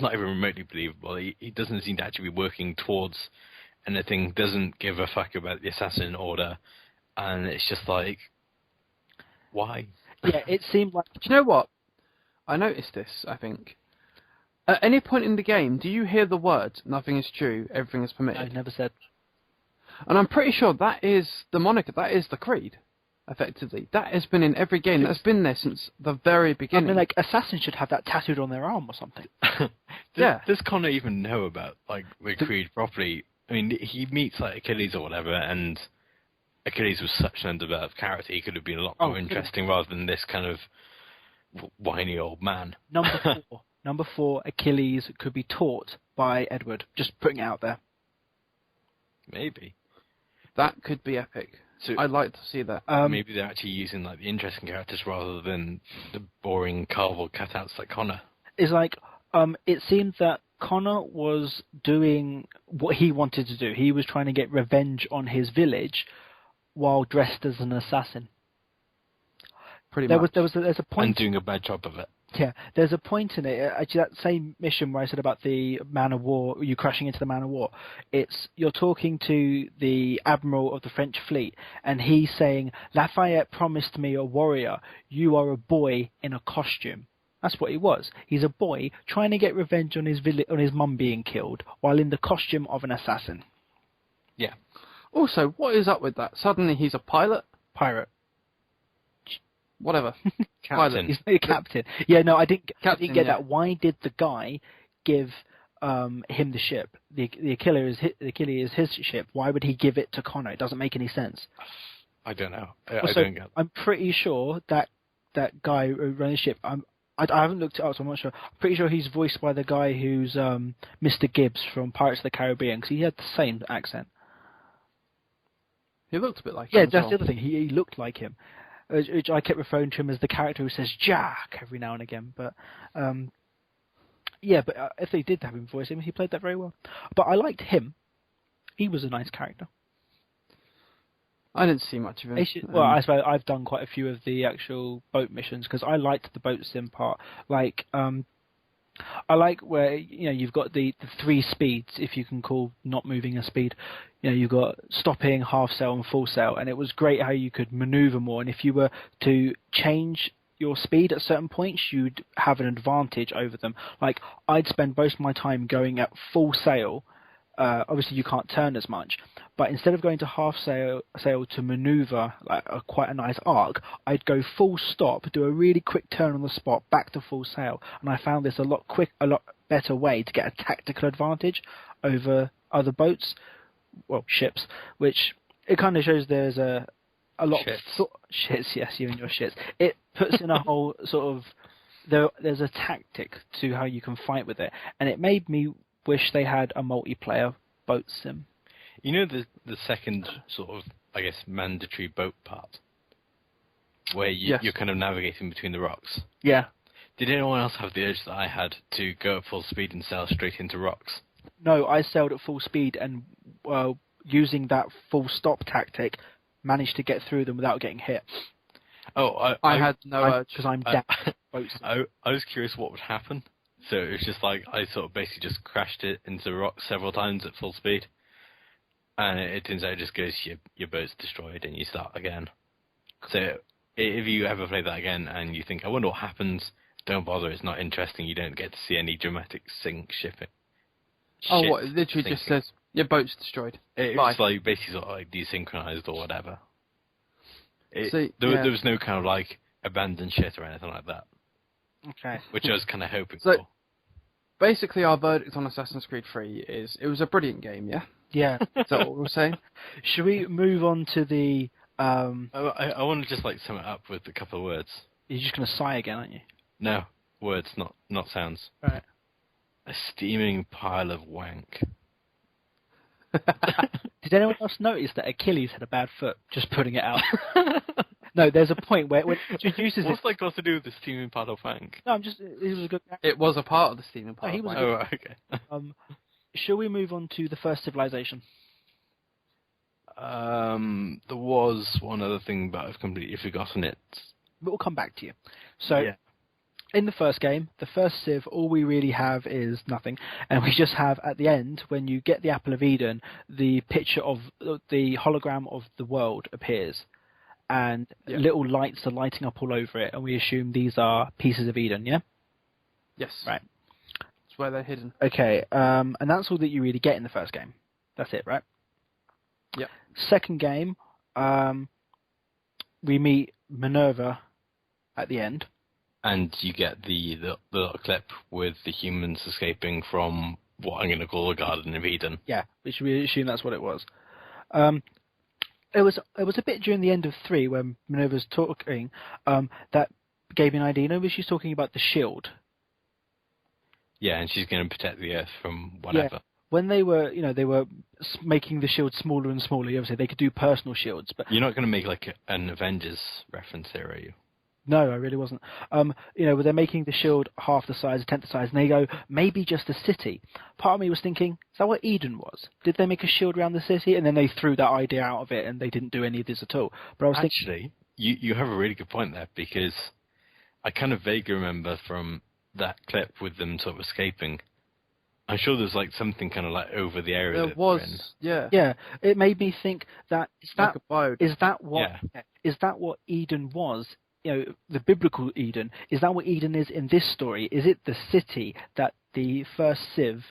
not even remotely believable. He doesn't seem to actually be working towards anything. Doesn't give a fuck about the assassin order, and it's just like, why? Yeah, it seemed like... Do you know what? I noticed this, I think. At any point in the game, do you hear the words, nothing is true, everything is permitted? I never said. And I'm pretty sure that is the moniker, that is the creed, effectively. That has been in every game. That's been there since the very beginning. I mean, like, assassins should have that tattooed on their arm or something. Does Connor even know about, like, the creed properly? I mean, he meets, like, Achilles or whatever, and Achilles was such an underdeveloped character, he could have been a lot more interesting rather than this kind of whiny old man. Number four, Achilles could be taught by Edward. Just putting it out there. Maybe. That could be epic. So I'd like to see that. Maybe they're actually using like the interesting characters rather than the boring cardboard cutouts like Connor. It's like, it seemed that Connor was doing what he wanted to do. He was trying to get revenge on his village while dressed as an assassin. Pretty much. There's a point. And doing a bad job of it. Yeah, there's a point in it. Actually, that same mission where I said about the man of war, you crashing into the man of war. You're talking to the admiral of the French fleet, and he's saying, "Lafayette promised me a warrior. You are a boy in a costume." That's what he was. He's a boy trying to get revenge on his mum being killed, while in the costume of an assassin. Yeah. Also, what is up with that? Suddenly he's a pirate? Pirate. whatever. Captain. He's the captain. Yeah, no, I didn't get yeah. that. Why did the guy give him the ship? The Achilles is his ship. Why would he give it to Connor? It doesn't make any sense. I don't know. Also, I don't get. I'm pretty sure that guy who ran the ship. I haven't looked it up, so I'm not sure. I'm pretty sure he's voiced by the guy who's Mr. Gibbs from Pirates of the Caribbean, because he had the same accent. He looked a bit like Yeah, him. that's the other thing. He looked like him. Which I kept referring to him as the character who says Jack every now and again. But yeah, but if they did have him voice him, he played that very well. But I liked him. He was a nice character. I didn't see much of him. Well, I suppose I've done quite a few of the actual boat missions because I liked the boat sim part. Like, I like where you've got the 3 speeds, if you can call not moving a speed. You've got stopping, half sail, and full sail, and it was great how you could maneuver more. And if you were to change your speed at certain points, you'd have an advantage over them. Like, I'd spend most of my time going at full sail. Obviously, you can't turn as much, but instead of going to half sail to maneuver like quite a nice arc, I'd go full stop, do a really quick turn on the spot, back to full sail, and I found this a lot better way to get a tactical advantage over other boats, ships, which it kind of shows there's a lot of shits. Yes, you and your shits. It puts in a whole sort of there's a tactic to how you can fight with it, and it made me wish they had a multiplayer boat sim. The second sort of, I guess, mandatory boat part, where you're kind of navigating between the rocks. Yeah. Did anyone else have the urge that I had to go at full speed and sail straight into rocks? No, I sailed at full speed and using that full stop tactic, managed to get through them without getting hit. Oh, I had no urge because I'm down. I was curious what would happen. So it was just like I sort of basically just crashed it into rocks several times at full speed, and it turns out it just goes your boat's destroyed and you start again. So if you ever play that again and you think I wonder what happens, don't bother. It's not interesting. You don't get to see any dramatic shipping. Oh, what? It literally sinking. Just says your boat's destroyed. It was like basically sort of like desynchronized or whatever. There was no kind of like abandoned shit or anything like that. Okay. Which I was kind of hoping for. Basically, our verdict on Assassin's Creed 3 is it was a brilliant game, yeah? Yeah. Is that what we're saying? Should we move on to the... I want to just like sum it up with a couple of words. You're just going to sigh again, aren't you? No, words, not sounds. Right. A steaming pile of wank. Did anyone else notice that Achilles had a bad foot? Just putting it out. No, there's a point where when it introduces... What's that got to do with the steaming pile of wank? No, it was a good... It was a part of the steaming pile of wank. Oh, okay. Shall we move on to the first civilization? There was one other thing, but I've completely forgotten it. But we'll come back to you. So, in the first game, the first civ, all we really have is nothing. And we just have, at the end, when you get the Apple of Eden, the picture of the hologram of the world appears. And little lights are lighting up all over it. And we assume these are pieces of Eden, yeah? Yes. Right. That's where they're hidden. Okay, and that's all that you really get in the first game. That's it, right? Yep. Second game, we meet Minerva at the end. And you get the little clip with the humans escaping from what I'm going to call the Garden of Eden. Yeah, which we assume that's what it was. It was a bit during the end of 3 when Minerva's talking that gave me an idea. You know, she's talking about the shield. Yeah, and she's going to protect the Earth from whatever. Yeah. When they were making the shield smaller and smaller, obviously they could do personal shields. But you're not going to make like an Avengers reference here, are you? No, I really wasn't. They're making the shield half the size, a tenth the size, and they go, maybe just a city. Part of me was thinking, is that what Eden was? Did they make a shield around the city? And then they threw that idea out of it, and they didn't do any of this at all. But I was thinking... you have a really good point there, because I kind of vaguely remember from that clip with them sort of escaping, I'm sure there's like something kind of like over the area. There was, yeah. Yeah, it made me think that is that what Eden was? The biblical Eden, is that what Eden is in this story? Is it the city that the first Civ,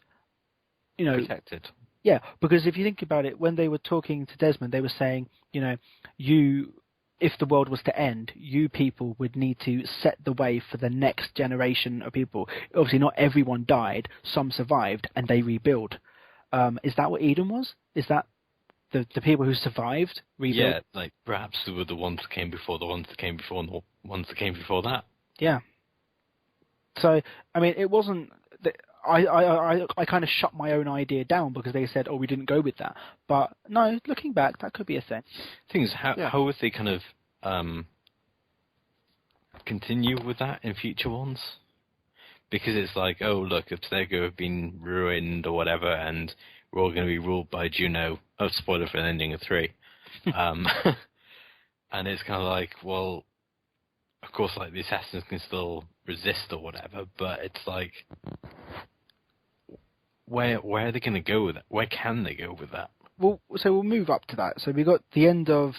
protected? Yeah, because if you think about it, when they were talking to Desmond, they were saying, you if the world was to end, you people would need to set the way for the next generation of people. Obviously, not everyone died. Some survived, and they rebuild. Is that what Eden was? Is that the people who survived rebuild? Yeah, like perhaps they were the ones that came before the ones that came before and the ones that came before that. Yeah. So, I mean, it wasn't... I kind of shut my own idea down because they said, oh, we didn't go with that. But no, looking back, that could be a thing. Thing is, how would they kind of continue with that in future ones? Because it's like, oh, look, Abstergo have been ruined or whatever, and we're all going to be ruled by Juno. Oh, spoiler for the ending of 3. And it's kind of like, well, of course, like the assassins can still resist or whatever, but it's like, where are they going to go with that? Where can they go with that? Well, so we'll move up to that. So we got the end of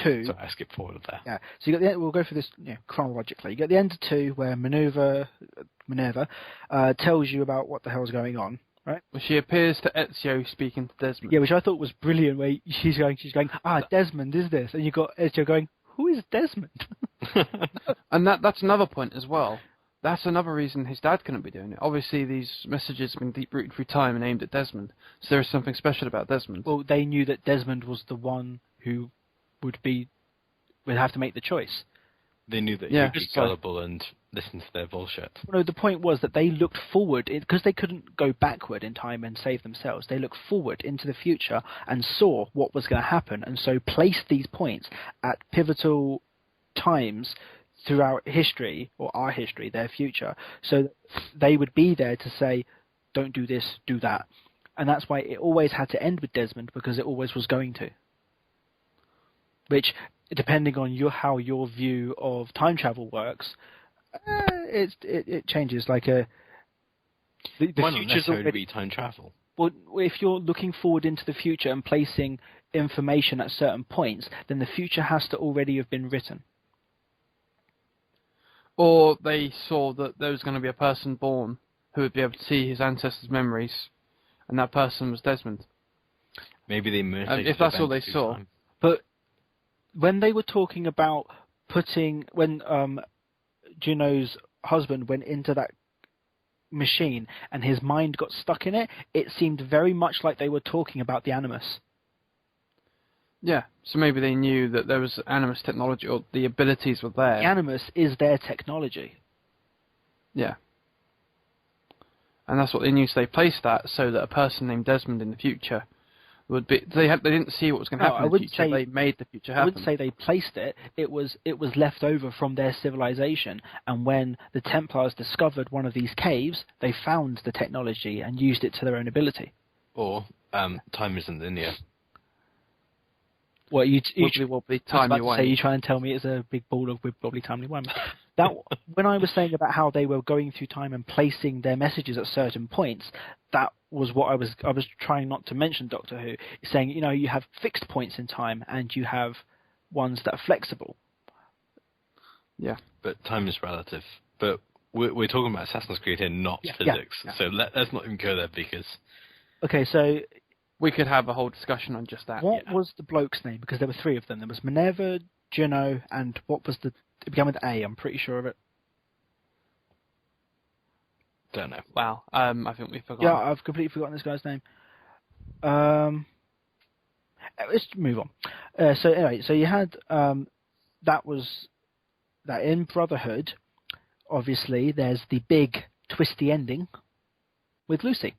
2. Sorry, I skipped forward there. Yeah. So you got the end, we'll go through this chronologically. You got the end of 2 where Minerva tells you about what the hell's going on. Right. Well, she appears to Ezio speaking to Desmond. Yeah, which I thought was brilliant. Where she's going, Desmond is this, and you got Ezio going, who is Desmond? And that's another point as well. That's another reason his dad couldn't be doing it. Obviously, these messages have been deep-rooted through time and aimed at Desmond. So there is something special about Desmond. Well, they knew that Desmond was the one who would have to make the choice. They knew that he'd be gullible and listen to their bullshit. No, the point was that they looked forward, because they couldn't go backward in time and save themselves. They looked forward into the future and saw what was going to happen, and so placed these points at pivotal times throughout history, or our history, their future, so they would be there to say, don't do this, do that. And that's why it always had to end with Desmond, because it always was going to. Which, depending on how your view of time travel works, it changes. Like the Why not future's necessarily already be time travel? Well, if you're looking forward into the future and placing information at certain points, then the future has to already have been written. Or they saw that there was going to be a person born who would be able to see his ancestors' memories, and that person was Desmond. Maybe they if that's all they saw. Time. But when they were talking about when Juno's husband went into that machine and his mind got stuck in it, it seemed very much like they were talking about the Animus. Yeah, so maybe they knew that there was Animus technology, or the abilities were there. The Animus is their technology. Yeah. And that's what they knew, so they placed that so that a person named Desmond in the future would be... They didn't see what was going to happen in the future, they made the future happen. I wouldn't say they placed it, it was left over from their civilization, and when the Templars discovered one of these caves, they found the technology and used it to their own ability. Or, time isn't linear. What you wobbly timey-wimey. So you try and tell me it's a big ball of wobbly timey-wimey. That when I was saying about how they were going through time and placing their messages at certain points, that was what I was trying not to mention. Doctor Who saying, you have fixed points in time and you have ones that are flexible. Yeah, but time is relative. But we're talking about Assassin's Creed here, not physics. Yeah. So let's not even go there because. Okay, so. We could have a whole discussion on just that. What was the bloke's name? Because there were 3 of them. There was Minerva, Juno, and what was it began with A, I'm pretty sure of it. Don't know. Wow. I think we forgot. Yeah, I've completely forgotten this guy's name. Let's move on. So anyway, so you had that in Brotherhood, obviously there's the big twisty ending with Lucy.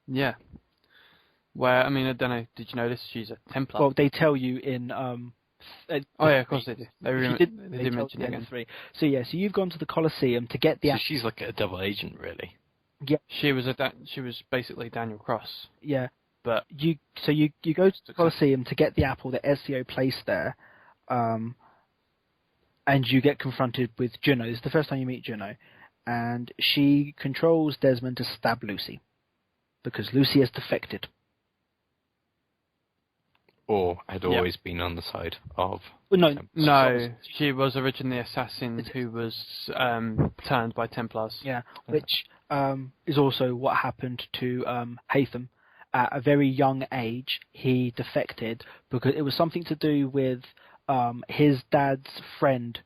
Yeah. Where, I don't know, did you notice she's a Templar? Well, they tell you in... oh, yeah, of course they do. They did mention it again. 3. So, so you've gone to the Colosseum to get the... So she's like a double agent, really. Yeah. She was basically Daniel Cross. Yeah. But you go to the Colosseum to get the apple that Ezio placed there, and you get confronted with Juno. This is the first time you meet Juno. And she controls Desmond to stab Lucy. Because Lucy has defected. Or had always been on the side of... Well, no, she was originally assassin who was turned by Templars. Yeah, which is also what happened to Haytham. At a very young age, he defected because it was something to do with his dad's friend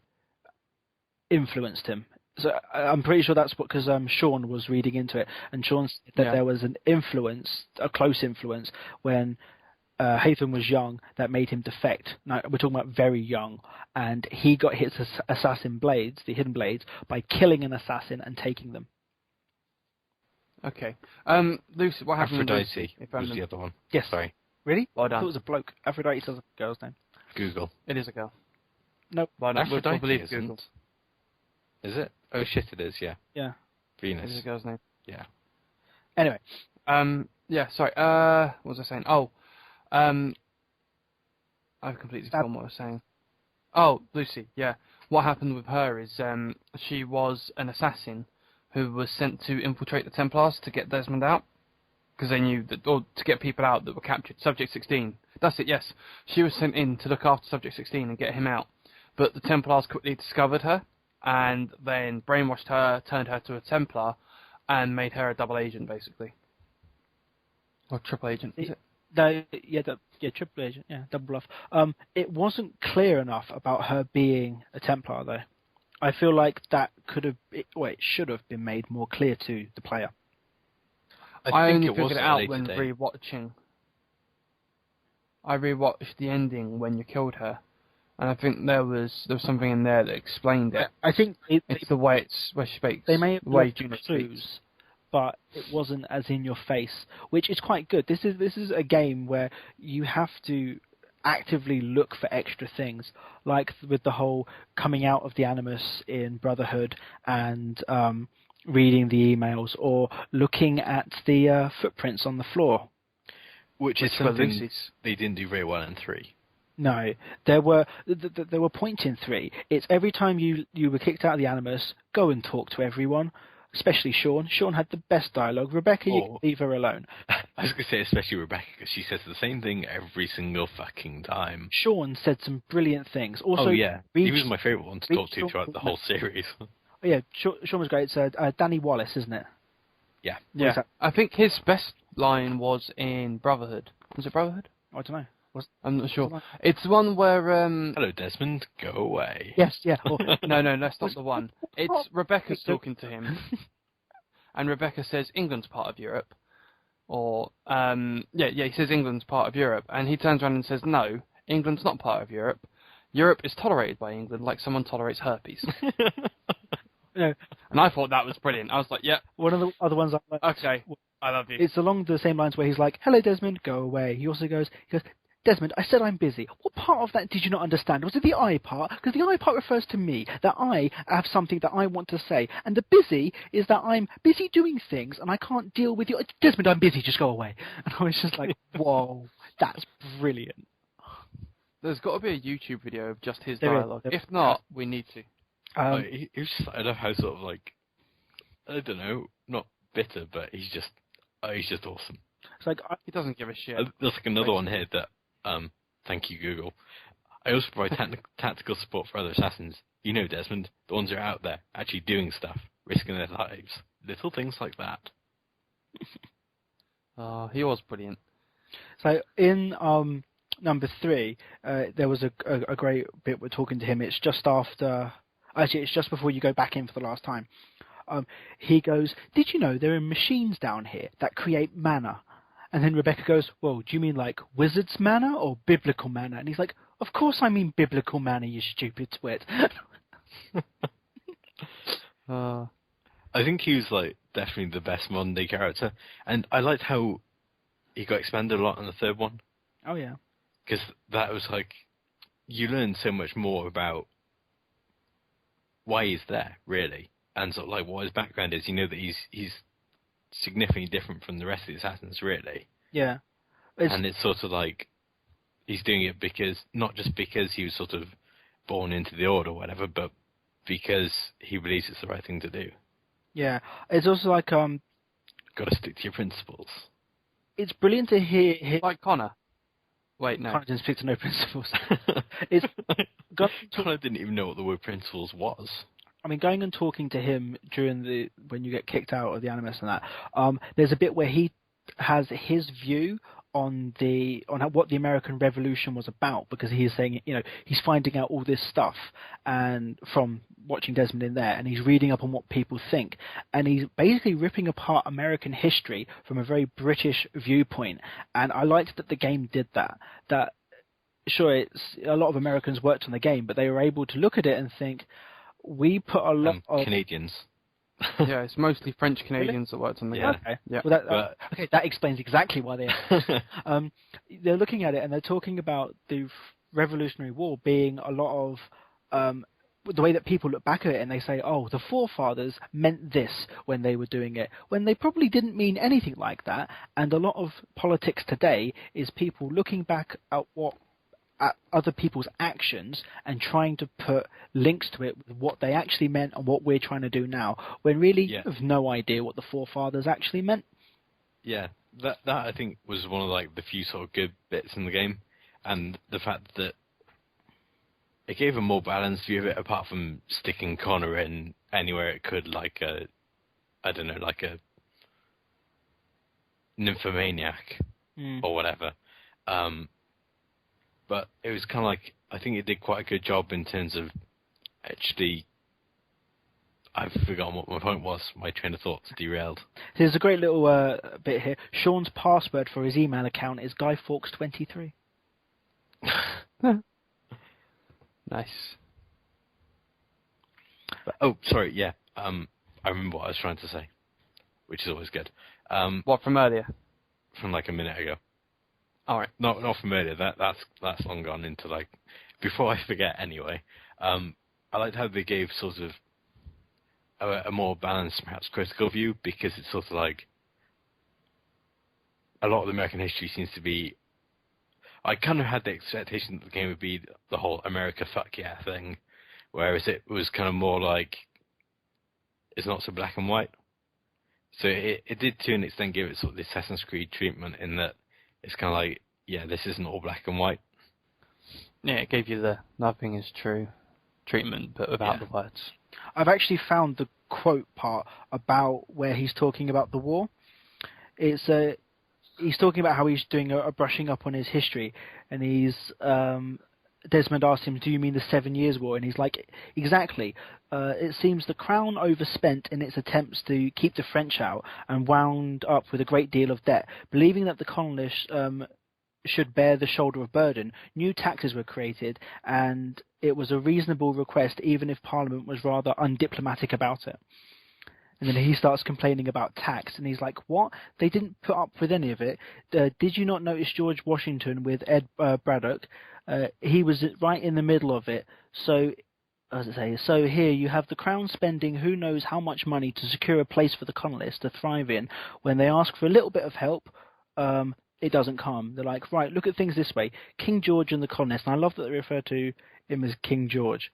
influenced him. So I'm pretty sure that's what, because Sean was reading into it, and Sean said that there was an influence, a close influence, when Haytham was young that made him defect. Now, we're talking about very young, and he got his assassin blades, the hidden blades, by killing an assassin and taking them. Okay. Lucy, what happened Aphrodite with was the other one. Yes. Sorry. Really? Well I done. thought it was a bloke. Aphrodite is a girl's name. Google. It is a girl. Nope. Well done. Aphrodite I believe isn't. Google. Is it? Oh shit, it is. Yeah. Yeah. Venus. It is a girl's name. Yeah. Anyway. Yeah, sorry. What was I saying? I've completely forgotten what I was saying. Oh, Lucy, yeah. What happened with her is she was an assassin who was sent to infiltrate the Templars to get Desmond out. Because they knew that, or to get people out that were captured. Subject 16. That's it, yes. She was sent in to look after Subject 16 and get him out. But the Templars quickly discovered her, and then brainwashed her, turned her to a Templar, and made her a double agent, basically. Or triple agent, is it? Triple agent, double bluff. It wasn't clear enough about her being a Templar, though. I feel like that it should have been made more clear to the player. I think only it was figured it out later when day. rewatching. I rewatched the ending when you killed her, and I think there was something in there that explained it. I think It's the way where she speaks. they may have the way left Juno clues, speaks. but it wasn't as in your face, which is quite good. This is a game where you have to actively look for extra things, like with the whole coming out of the Animus in Brotherhood and reading the emails, or looking at the footprints on the floor. Which is With something Lucy's. they didn't do very well in 3. No, there were points in 3. It's every time you were kicked out of the Animus, go and talk to everyone, especially Sean. Sean had the best dialogue. Rebecca, you can leave her alone. I was going to say especially Rebecca, because she says the same thing every single fucking time. Sean said some brilliant things. Also, he was my favourite one to talk to throughout the whole series. Yeah, Sean was great. It's Danny Wallace, isn't it? Yeah. Yeah, I think his best line was in Brotherhood. Was it Brotherhood? I don't know. I'm not sure. It's one where Hello, Desmond. Go away. Yes, yeah. Or, no, that's not the one. It's Rebecca's talking to him, and Rebecca says England's part of Europe, or he says England's part of Europe, and he turns around and says no, England's not part of Europe. Europe is tolerated by England like someone tolerates herpes. No. And I thought that was brilliant. I was like, yeah. One of the other ones I like. Okay, I love you. It's along the same lines where he's like, "Hello, Desmond, go away." He also goes, "Desmond, I said I'm busy. What part of that did you not understand? Was it the I part? Because the I part refers to me, that I have something that I want to say. And the busy is that I'm busy doing things and I can't deal with you. Desmond, I'm busy, just go away." And I was just like, whoa, that's brilliant. There's got to be a YouTube video of just his There is. dialogue. If not, we need to. He was just, I love how sort of like, I don't know, not bitter, but he's just awesome. It's like, He doesn't give a shit. There's like another one here that, thank you Google. I also provide tactical support for other assassins. You know, Desmond, the ones who are out there actually doing stuff, risking their lives. Little things like that. He was brilliant. So in number 3, there was a great bit we're talking to him. It's just after. Actually, it's just before you go back in for the last time. He goes, "Did you know there are machines down here that create mana?" And then Rebecca goes, "Well, do you mean like wizard's mana or biblical mana?" And he's like, "Of course I mean biblical mana, you stupid twit." I think he was like definitely the best modern day character, and I liked how he got expanded a lot in the 3rd one. Oh yeah, because that was like you learn so much more about why he's there, really, and sort of like what his background is. You know that he's significantly different from the rest of the assassins, really. Yeah, and it's sort of like he's doing it because not just because he was sort of born into the order or whatever, but because he believes it's the right thing to do. Yeah, it's also like got to stick to your principles. It's brilliant to hear Like Connor. Wait, no. Connor didn't stick to no principles. Connor didn't even know what the word principles was. I mean, going and talking to him when you get kicked out of the Animus and that, there's a bit where he has his view on what the American Revolution was about, because he is saying, he's finding out all this stuff and from watching Desmond in there, and he's reading up on what people think, and he's basically ripping apart American history from a very British viewpoint. And I liked that the game did that. That sure, it's a lot of Americans worked on the game, but they were able to look at it and think, we put a lot of Canadians. Yeah, it's mostly French Canadians that worked on the game. Okay. Yeah. Well, that explains exactly why they're looking at it, and they're talking about the Revolutionary War being a lot of the way that people look back at it and they say, oh, the forefathers meant this when they were doing it, when they probably didn't mean anything like that. And a lot of politics today is people looking back at other people's actions and trying to put links to it with what they actually meant and what we're trying to do now, when really you have no idea what the forefathers actually meant. Yeah, that I think was one of the few sort of good bits in the game, and the fact that it gave a more balanced view of it, apart from sticking Connor in anywhere it could, like a nymphomaniac or whatever. But it was kind of I think it did quite a good job in terms of actually. I've forgotten what my point was. My train of thoughts derailed. There's a great little bit here. Sean's password for his email account is GuyFawkes23. Nice. Oh, sorry. Yeah. I remember what I was trying to say, which is always good. What, from earlier? From a minute ago. All right. Not from earlier. That's long gone into before I forget. Anyway, I liked how they gave sort of a more balanced, perhaps critical view, because it's sort of a lot of the American history seems to be. I kind of had the expectation that the game would be the whole America fuck yeah thing, whereas it was kind of more it's not so black and white. So it did to an extent give it sort of the Assassin's Creed treatment in that it's kind of this isn't all black and white. Yeah, it gave you the nothing is true treatment, but without the words. I've actually found the quote part about where he's talking about the war. It's he's talking about how he's doing a brushing up on his history, and Desmond asked him, do you mean the 7 Years' War? And he's like, exactly. It seems the Crown overspent in its attempts to keep the French out and wound up with a great deal of debt. Believing that the colonists should bear the shoulder of burden, new taxes were created, and it was a reasonable request even if Parliament was rather undiplomatic about it. And then he starts complaining about tax, and he's like, what? They didn't put up with any of it. Did you not notice George Washington with Ed Braddock? He was right in the middle of it. So, as I say, so here you have the Crown spending who knows how much money to secure a place for the colonists to thrive in. When they ask for a little bit of help, it doesn't come. They're like, right, look at things this way. King George and the colonists, and I love that they refer to him as King George.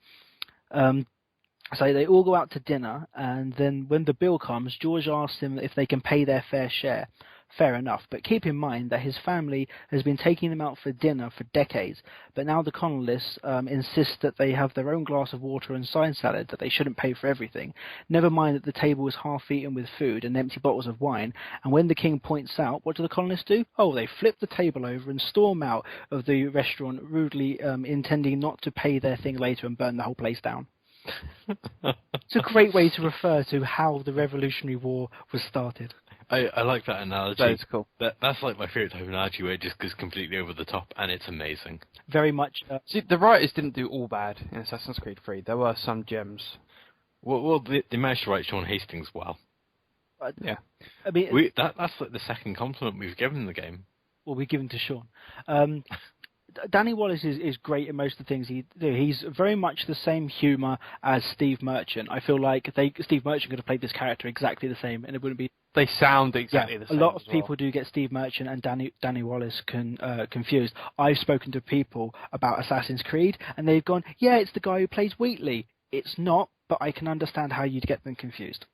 So they all go out to dinner, and then when the bill comes, George asks them if they can pay their fair share. Fair enough, but keep in mind that his family has been taking them out for dinner for decades, but now the colonists insist that they have their own glass of water and side salad, that they shouldn't pay for everything. Never mind that the table is half-eaten with food and empty bottles of wine, and when the king points out, what do the colonists do? Oh, they flip the table over and storm out of the restaurant, rudely intending not to pay their thing later and burn the whole place down. It's a great way to refer to how the Revolutionary War was started. I like that analogy. That's cool. That's my favourite type of analogy, where it just goes completely over the top, and it's amazing. Very much. See, the writers didn't do all bad in Assassin's Creed 3. There were some gems. Well, they managed to write Sean Hastings well. Yeah. I mean, that's the second compliment we've given the game. Well, we give him to Sean. Danny Wallace is great in most of the things he do. He's very much the same humour as Steve Merchant. I feel like Steve Merchant could have played this character exactly the same, and it wouldn't be. They sound exactly the same. A lot of people do get Steve Merchant and Danny Wallace confused. I've spoken to people about Assassin's Creed, and they've gone, "Yeah, it's the guy who plays Wheatley." It's not, but I can understand how you'd get them confused.